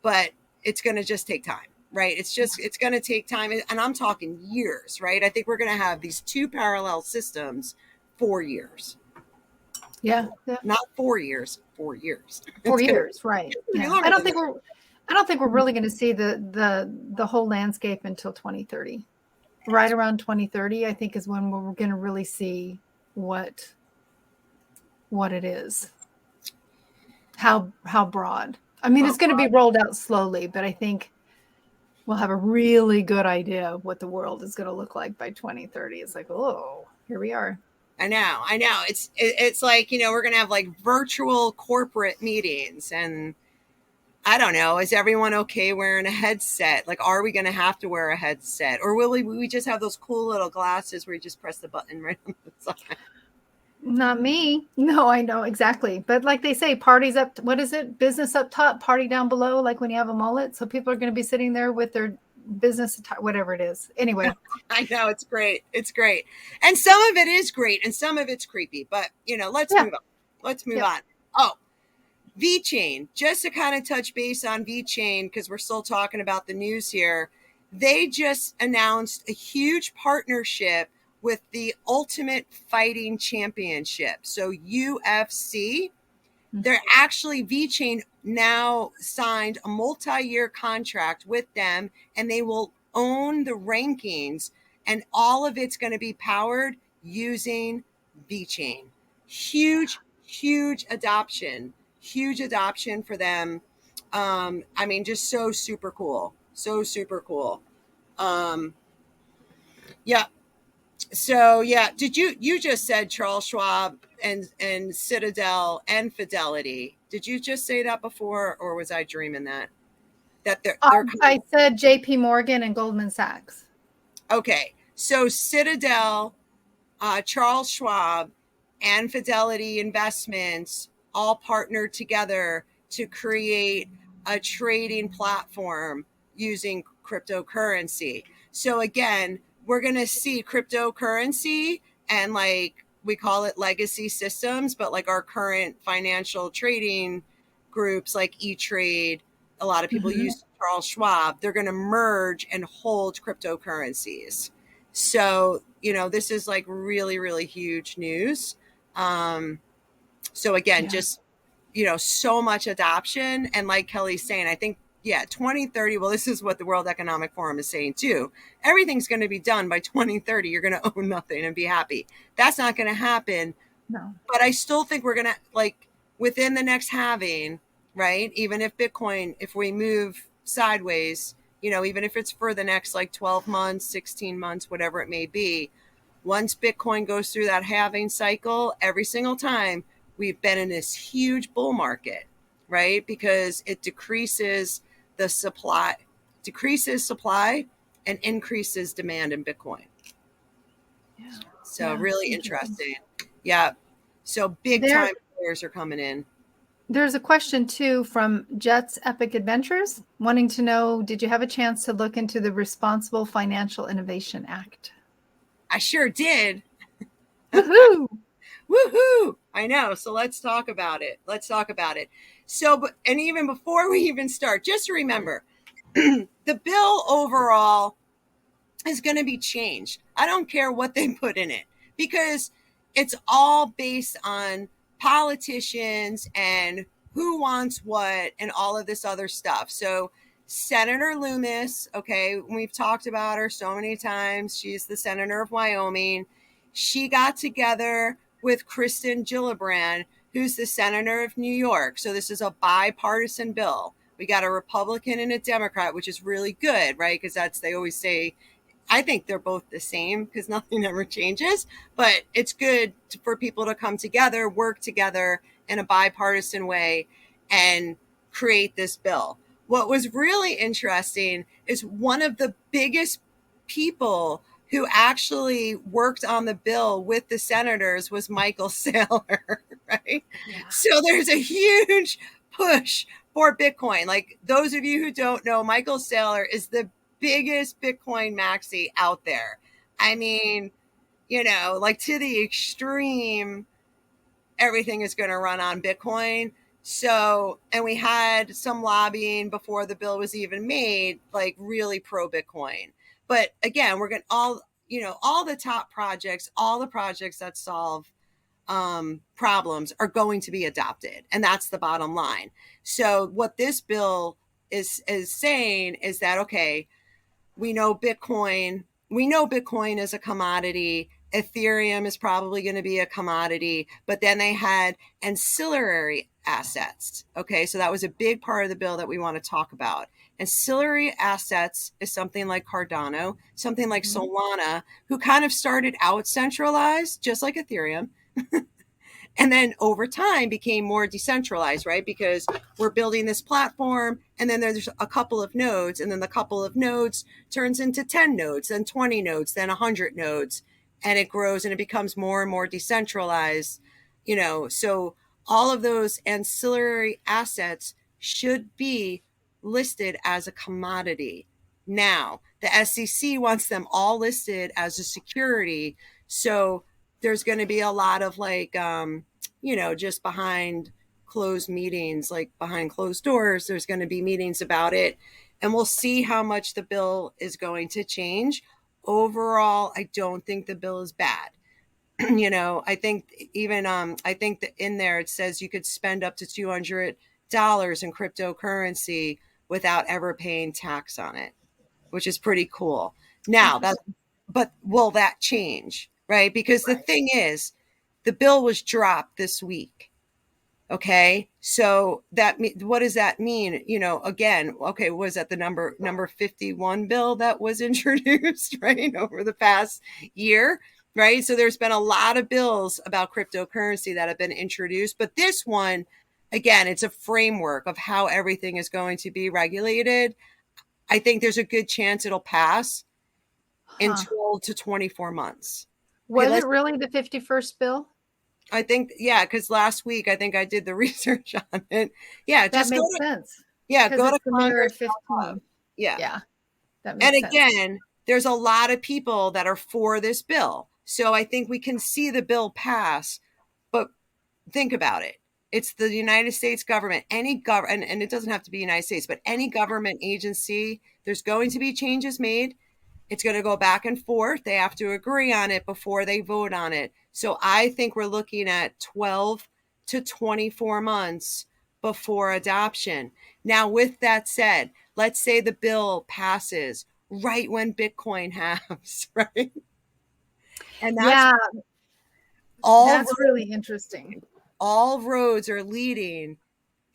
but it's going to just take time. right? It's going to take time. And I'm talking years, right? I think we're going to have these two parallel systems 4 years. Yeah. Not 4 years, 4 years. 4 years, right. Yeah. I don't think we're really going to see the whole landscape until 2030. Right around 2030, I think, is when we're going to really see what it is. How broad. I mean, it's going to be rolled out slowly, but I think we'll have a really good idea of what the world is going to look like by 2030. It's like, oh, here we are. I know. It's like, we're going to have like virtual corporate meetings, and I don't know, is everyone okay wearing a headset? Like, are we going to have to wear a headset, or will we just have those cool little glasses where you just press the button right on the side? Not me. No, I know exactly. But like they say, parties up, what is it? Business up top, party down below, like when you have a mullet. So people are going to be sitting there with their business, whatever it is. Anyway. I know, it's great. It's great. And some of it is great and some of it's creepy, but let's move on. Let's move on. Oh, VeChain, just to kind of touch base on VeChain, because we're still talking about the news here. They just announced a huge partnership with the Ultimate Fighting Championship. So UFC, they're actually, VeChain now signed a multi-year contract with them, and they will own the rankings, and all of it's going to be powered using VeChain. Huge adoption for them. I mean, just so super cool. Yeah. So yeah, you just said Charles Schwab and Citadel and Fidelity. Did you just say that before, or was I dreaming that they're I said JP Morgan and Goldman Sachs. Okay. So Citadel, Charles Schwab, and Fidelity Investments all partnered together to create a trading platform using cryptocurrency. So again, we're going to see cryptocurrency and, like, we call it legacy systems, but like our current financial trading groups like E-Trade, a lot of people use Charles Schwab, they're going to merge and hold cryptocurrencies. So, this is like really, really huge news. So again, just, so much adoption. And like Kelly's saying, I think, 2030, well, this is what the World Economic Forum is saying too. Everything's going to be done by 2030. You're going to own nothing and be happy. That's not going to happen. No. But I still think we're going to, like, within the next halving, right? Even if Bitcoin, if we move sideways, even if it's for the next like 12 months, 16 months, whatever it may be, once Bitcoin goes through that halving cycle, every single time we've been in this huge bull market, right? Because it decreases supply and increases demand in Bitcoin. Yeah. So really interesting. Yeah. So big time players are coming in. There's a question too from Jets Epic Adventures wanting to know, did you have a chance to look into the Responsible Financial Innovation Act? I sure did. Woohoo! Woohoo! I know. So let's talk about it. So, and even before we even start, just remember, the bill overall is going to be changed. I don't care what they put in it, because it's all based on politicians and who wants what and all of this other stuff. So Senator Loomis, okay, we've talked about her so many times. She's the senator of Wyoming. She got together with Kristen Gillibrand, who's the senator of New York. So this is a bipartisan bill. We got a Republican and a Democrat, which is really good, right? Because they always say, I think they're both the same because nothing ever changes, but it's good for people to come together, work together in a bipartisan way and create this bill. What was really interesting is one of the biggest people who actually worked on the bill with the senators was Michael Saylor, right? Yeah. So there's a huge push for Bitcoin. Like, those of you who don't know, Michael Saylor is the biggest Bitcoin maxi out there. I mean, like, to the extreme, everything is going to run on Bitcoin. So, and we had some lobbying before the bill was even made, like really pro Bitcoin. But again, we're going to all the top projects, all the projects that solve problems are going to be adopted. And that's the bottom line. So what this bill is saying is that, okay, we know Bitcoin is a commodity. Ethereum is probably going to be a commodity, but then they had ancillary assets. Okay, so that was a big part of the bill that we want to talk about. Ancillary assets is something like Cardano, something like Solana, who kind of started out centralized, just like Ethereum. And then over time became more decentralized, right? Because we're building this platform and then there's a couple of nodes, and then the couple of nodes turns into 10 nodes, then 20 nodes, then 100 nodes, and it grows and it becomes more and more decentralized, so all of those ancillary assets should be listed as a commodity. Now, the SEC wants them all listed as a security. So there's going to be a lot of just behind closed meetings, like behind closed doors, there's going to be meetings about it. And we'll see how much the bill is going to change. Overall, I don't think the bill is bad. I think even, I think that in there it says you could spend up to $200 in cryptocurrency without ever paying tax on it, which is pretty cool. Now, but will that change? Right? Because the thing is, the bill was dropped this week. Okay. So what does that mean? Again, okay, was that the number 51 bill that was introduced, right, over the past year, right? So there's been a lot of bills about cryptocurrency that have been introduced, but this one, again, it's a framework of how everything is going to be regulated. I think there's a good chance it'll pass in 12 to 24 months. Was it really the 51st bill? I think, yeah, because last week I think I did the research on it. Yeah, that makes sense. Yeah, go to Congress. 15. Yeah, that makes sense. Again, there's a lot of people that are for this bill, so I think we can see the bill pass. But think about it: it's the United States government. Any government, and it doesn't have to be United States, but any government agency. There's going to be changes made. It's going to go back and forth. They have to agree on it before they vote on it. So I think we're looking at 12 to 24 months before adoption. Now, with that said, let's say the bill passes right when Bitcoin halves, right? And that's really interesting. All roads are leading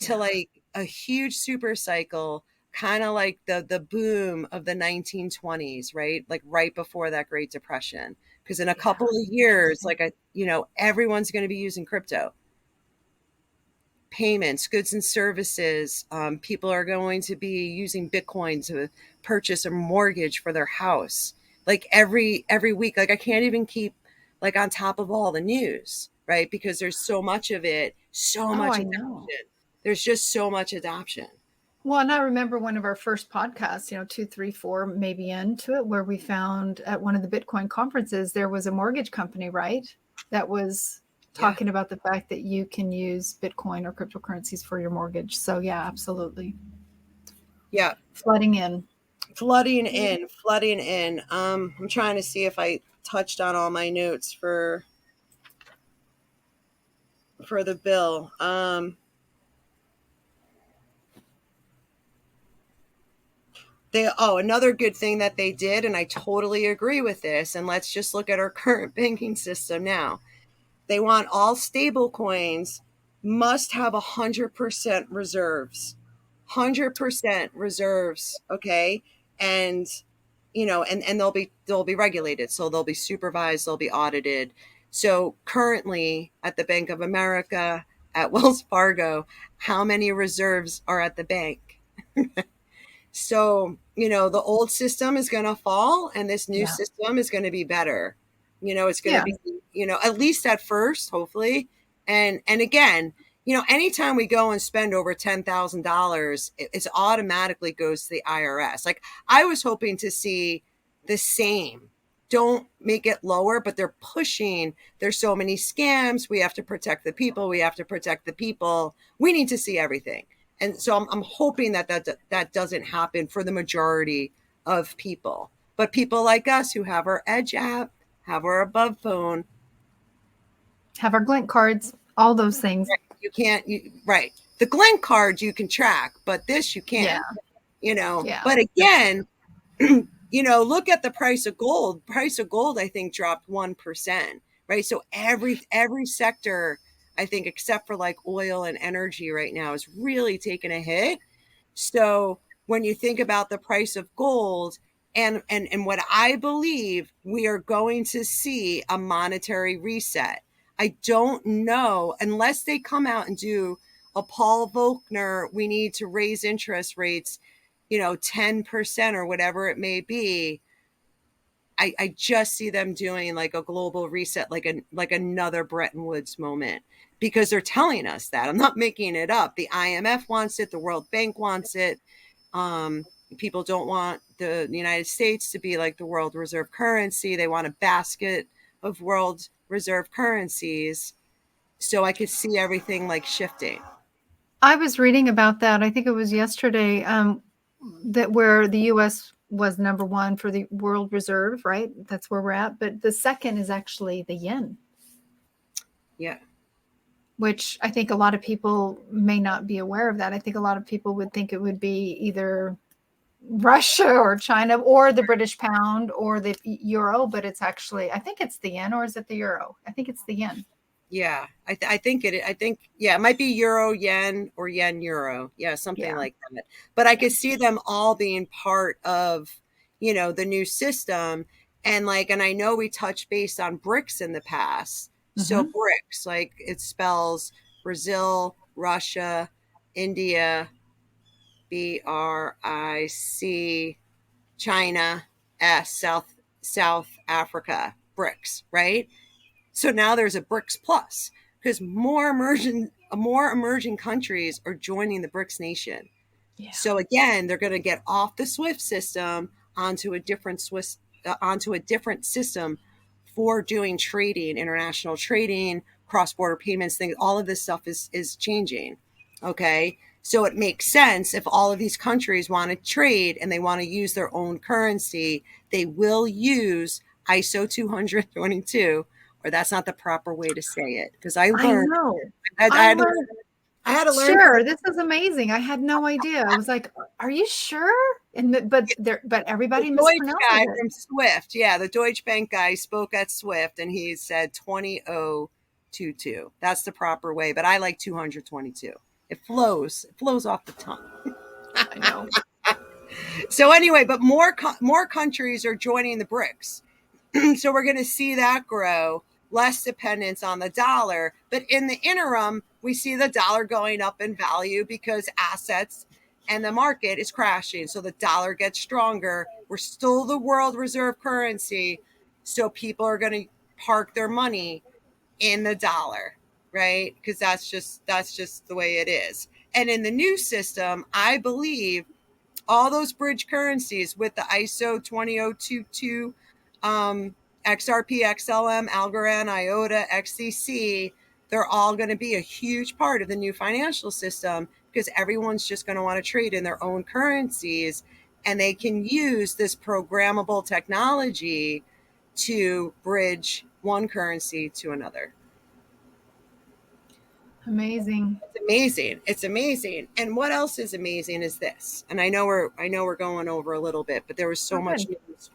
to like a huge super cycle, kind of like the boom of the 1920s, right? Like right before that Great Depression. Because in a couple of years, everyone's going to be using crypto. Payments, goods and services. People are going to be using Bitcoin to purchase a mortgage for their house. Like every week, like I can't even keep like on top of all the news, right? Because there's so much of it, much adoption. There's just so much adoption. Well, and I remember one of our first podcasts, 2, 3, 4, maybe into it, where we found at one of the Bitcoin conferences, there was a mortgage company, right? That was talking about the fact that you can use Bitcoin or cryptocurrencies for your mortgage. So yeah, absolutely. Yeah. Flooding in. I'm trying to see if I touched on all my notes for the bill. Another good thing that they did, and I totally agree with this, and let's just look at our current banking system now. They want all stable coins must have 100% reserves. 100% reserves, okay? And and they'll be regulated, so they'll be supervised, they'll be audited. So currently at the Bank of America, at Wells Fargo, how many reserves are at the bank? So, the old system is going to fall and this new system is going to be better. It's going to be, at least at first, hopefully. And again, anytime we go and spend over $10,000, it automatically goes to the IRS. Like I was hoping to see the same don't make it lower, but they're pushing. There's so many scams. We have to protect the people. We have to protect the people. We need to see everything. And so I'm hoping that doesn't happen for the majority of people. But people like us who have our EDGE app, have our Above phone, have our Glint cards, all those things. You can't, right. The Glint card you can track, but this you can't, But again, look at the price of gold. Price of gold, I think, dropped 1%, right? So every sector, I think, except for like oil and energy right now, is really taking a hit. So when you think about the price of gold and what I believe, we are going to see a monetary reset. I don't know, unless they come out and do a Paul Volcker, we need to raise interest rates, 10% or whatever it may be. I just see them doing like a global reset, like another Bretton Woods moment, because they're telling us that. I'm not making it up. The IMF wants it. The World Bank wants it. People don't want the United States to be like the world reserve currency. They want a basket of world reserve currencies. So I could see everything like shifting. I was reading about that. I think it was yesterday, that where the U.S. was number one for the world reserve, right? That's where we're at. But the second is actually the yen. Yeah. Which I think a lot of people may not be aware of that. I think a lot of people would think it would be either Russia or China or the British pound or the euro, but it's actually, I think it's the yen, or is it the euro? I think it's the yen. Yeah, I think it might be euro yen or yen euro. Yeah, something like that. But I could see them all being part of, the new system. And I know we touched base on BRICS in the past. So BRICS, like it spells Brazil, Russia, India, BRIC, China, South Africa, BRICS, right? So now there's a BRICS Plus, because more emerging countries are joining the BRICS nation. Yeah. So again, they're going to get off the SWIFT system onto a different system for doing trading, international trading, cross-border payments, things. All of this stuff is changing. Okay. So it makes sense if all of these countries want to trade and they want to use their own currency, they will use ISO 222, or that's not the proper way to say it. Because I learned. I had to learn. Sure, this is amazing. I had no idea. I was like, "Are you sure?" But everybody mispronounces Deutsche guy from Swift, the Deutsche Bank guy spoke at Swift, and he said 2022. That's the proper way, but I like 222. It flows off the tongue. I know. So anyway, but more countries are joining the BRICS, so we're going to see that grow. Less dependence on the dollar. But in the interim, we see the dollar going up in value because assets and the market is crashing. So the dollar gets stronger. We're still the world reserve currency. So people are going to park their money in the dollar, right? Because that's just the way it is. And in the new system, I believe all those bridge currencies with the ISO 20022, XRP, XLM, Algorand, IOTA, XCC, they're all going to be a huge part of the new financial system, because everyone's just going to want to trade in their own currencies, and they can use this programmable technology to bridge one currency to another. Amazing. It's amazing. And what else is amazing is this. And I know we're going over a little bit, but there was so much news.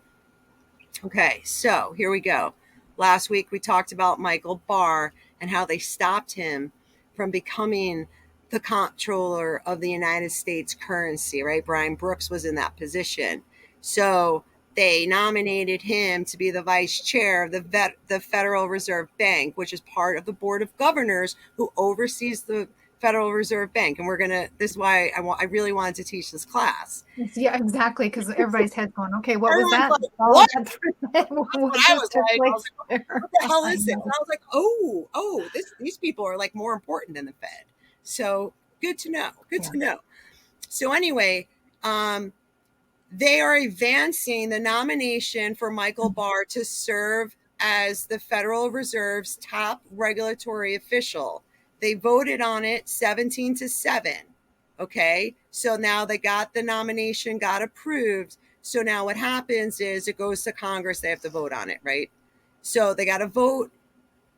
Okay, so here we go. Last week we talked about Michael Barr and how they stopped him from becoming the comptroller of the United States currency, right? Brian Brooks was in that position. So they nominated him to be the vice chair of the Federal Reserve Bank, which is part of the Board of Governors who oversees the Federal Reserve Bank. And this is why I really wanted to teach this class. Yeah, exactly. Because everybody's head going, okay, what was that? Like, what I was like, what the hell is this? And I was like, oh, these people are like more important than the Fed. So good to know. To know. So anyway, They are advancing the nomination for Michael Barr to serve as the Federal Reserve's top regulatory official. They voted on it 17-7. Okay. So now they got the nomination, got approved. So now what happens is it goes to Congress. They have to vote on it, right? So they got to vote.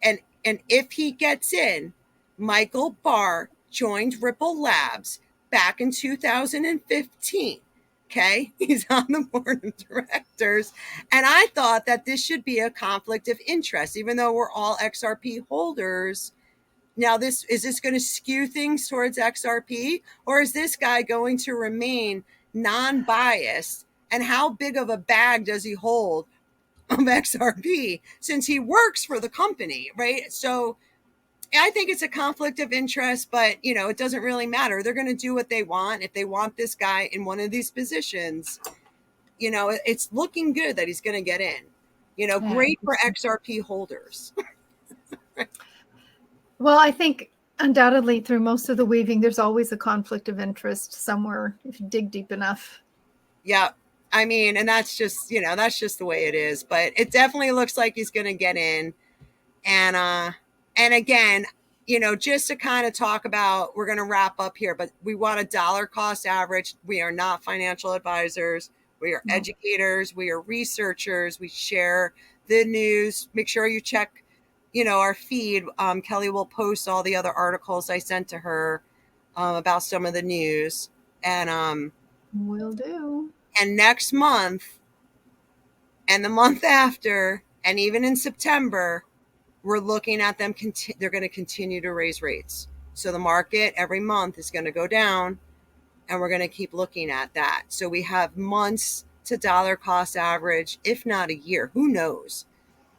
And if he gets in, Michael Barr joined Ripple Labs back in 2015. Okay. He's on the board of directors. And I thought that this should be a conflict of interest, even though we're all XRP holders. Now, is this going to skew things towards XRP, or is this guy going to remain non-biased? And how big of a bag does he hold of XRP since he works for the company, right? So I think it's a conflict of interest, but it doesn't really matter. They're going to do what they want. If they want this guy in one of these positions, it's looking good that he's going to get in. Great for XRP holders. Well, I think undoubtedly through most of the weaving, there's always a conflict of interest somewhere if you dig deep enough. Yeah. I mean, and that's just the way it is, but it definitely looks like he's going to get in. And again, just to kind of talk about, we're going to wrap up here, but we want a dollar cost average. We are not financial advisors. We are educators. We are researchers. We share the news. Make sure you check, our feed. Kelly will post all the other articles I sent to her about some of the news. And will do. And next month and the month after, and even in September, we're looking at them. They're going to continue to raise rates. So the market every month is going to go down, and we're going to keep looking at that. So we have months to dollar cost average, if not a year. Who knows?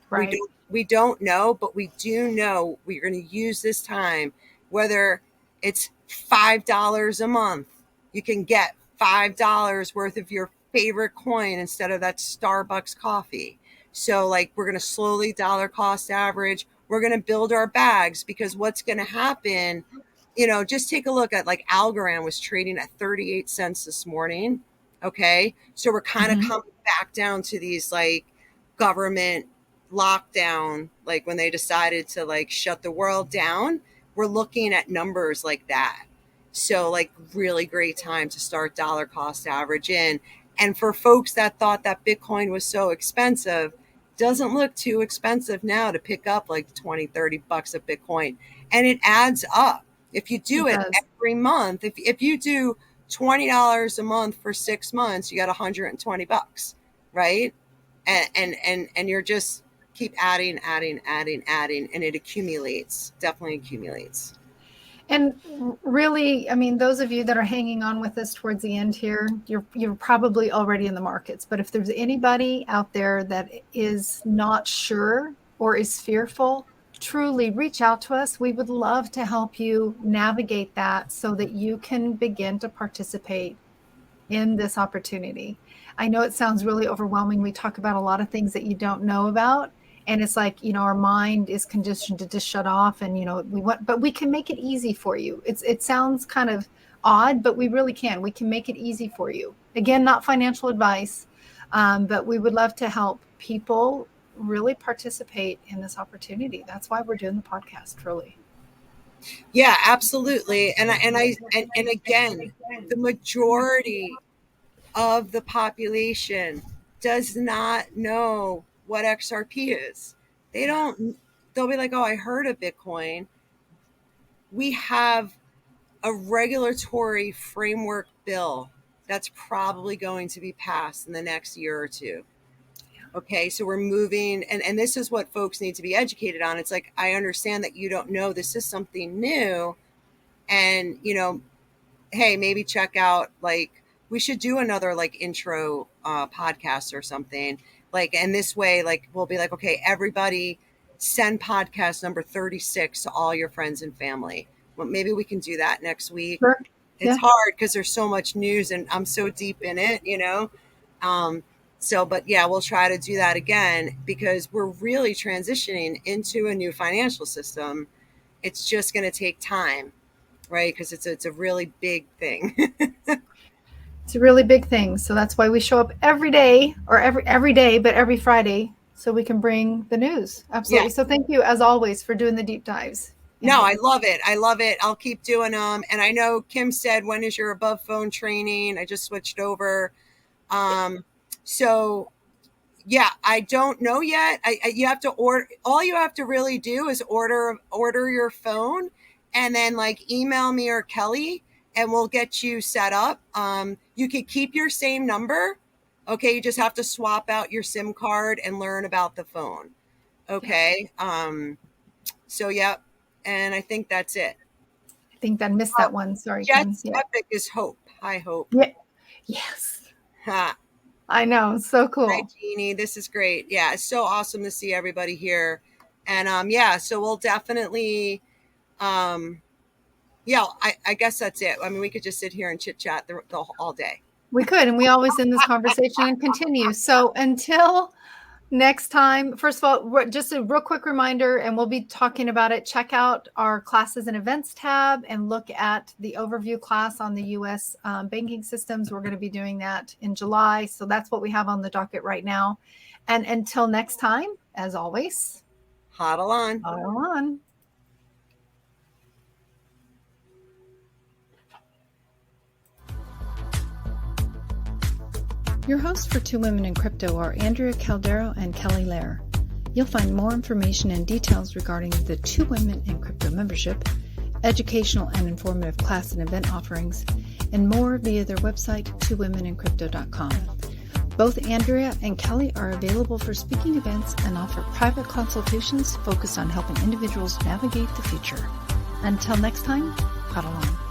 Right. We don't know, but we do know we're going to use this time, whether it's $5 a month. You can get $5 worth of your favorite coin instead of that Starbucks coffee. So we're going to slowly dollar cost average. We're going to build our bags, because what's going to happen, just take a look at Algorand was trading at 38 cents this morning. Okay. So we're kind of coming back down to these government lockdown, when they decided to shut the world down. We're looking at numbers like that. So really great time to start dollar cost average in. And for folks that thought that Bitcoin was so expensive, doesn't look too expensive now to pick up $20-$30 of Bitcoin. And it adds up. If you do it every month, if you do $20 a month for 6 months, you got $120, right? And you're just keep adding, and it accumulates, definitely accumulates. And really, I mean, those of you that are hanging on with us towards the end here, you're probably already in the markets. But if there's anybody out there that is not sure or is fearful, truly reach out to us. We would love to help you navigate that so that you can begin to participate in this opportunity. I know it sounds really overwhelming. We talk about a lot of things that you don't know about. And it's our mind is conditioned to just shut off, and but we can make it easy for you. It sounds kind of odd, but we really can. We can make it easy for you. Again, not financial advice, but we would love to help people really participate in this opportunity. That's why we're doing the podcast, truly. Yeah, absolutely. And again, the majority of the population does not know what XRP is. They'll be like, oh, I heard of Bitcoin. We have a regulatory framework bill that's probably going to be passed in the next year or two. Okay, so we're moving, and this is what folks need to be educated on. It's I understand that you don't know this is something new, and hey, maybe check out we should do another intro podcast or something. And this way, we'll be okay, everybody send podcast number 36 to all your friends and family. Well, maybe we can do that next week. Sure. It's hard because there's so much news and I'm so deep in it, but yeah, we'll try to do that again because we're really transitioning into a new financial system. It's just going to take time, right? Because it's a really big thing. It's a really big thing. So that's why we show up every day, or every day, but every Friday, so we can bring the news. Absolutely. Yeah. So thank you, as always, for doing the deep dives. No, I love it. I love it. I'll keep doing them. And I know Kim said, when is your above phone training? I just switched over. So yeah, I don't know yet. You have to order. All you have to really do is order your phone, and then like email me or Kelly, and we'll get you set up. You could keep your same number. Okay. You just have to swap out your SIM card and learn about the phone. Okay. So yeah. And I think that's it. I think I missed that one. Sorry. Jet's epic is hope. Hi, Hope. Yeah. Yes. Ha. I know. So cool. Hi, Jeannie. This is great. Yeah. It's so awesome to see everybody here. And yeah, so we'll definitely, yeah, I guess that's it. I mean, we could just sit here and chit chat all day. We could, and we always end this conversation and continue. So until next time, first of all, just a real quick reminder, and we'll be talking about it. Check out our classes and events tab and look at the overview class on the U.S. Banking systems. We're going to be doing that in July. So that's what we have on the docket right now. And until next time, as always, Hodl on. Hodl on. Your hosts for Two Women in Crypto are Andrea Caldero and Kelly Lair. You'll find more information and details regarding the Two Women in Crypto membership, educational and informative class and event offerings, and more via their website, twowomeninCrypto.com. Both Andrea and Kelly are available for speaking events and offer private consultations focused on helping individuals navigate the future. Until next time, hodl on.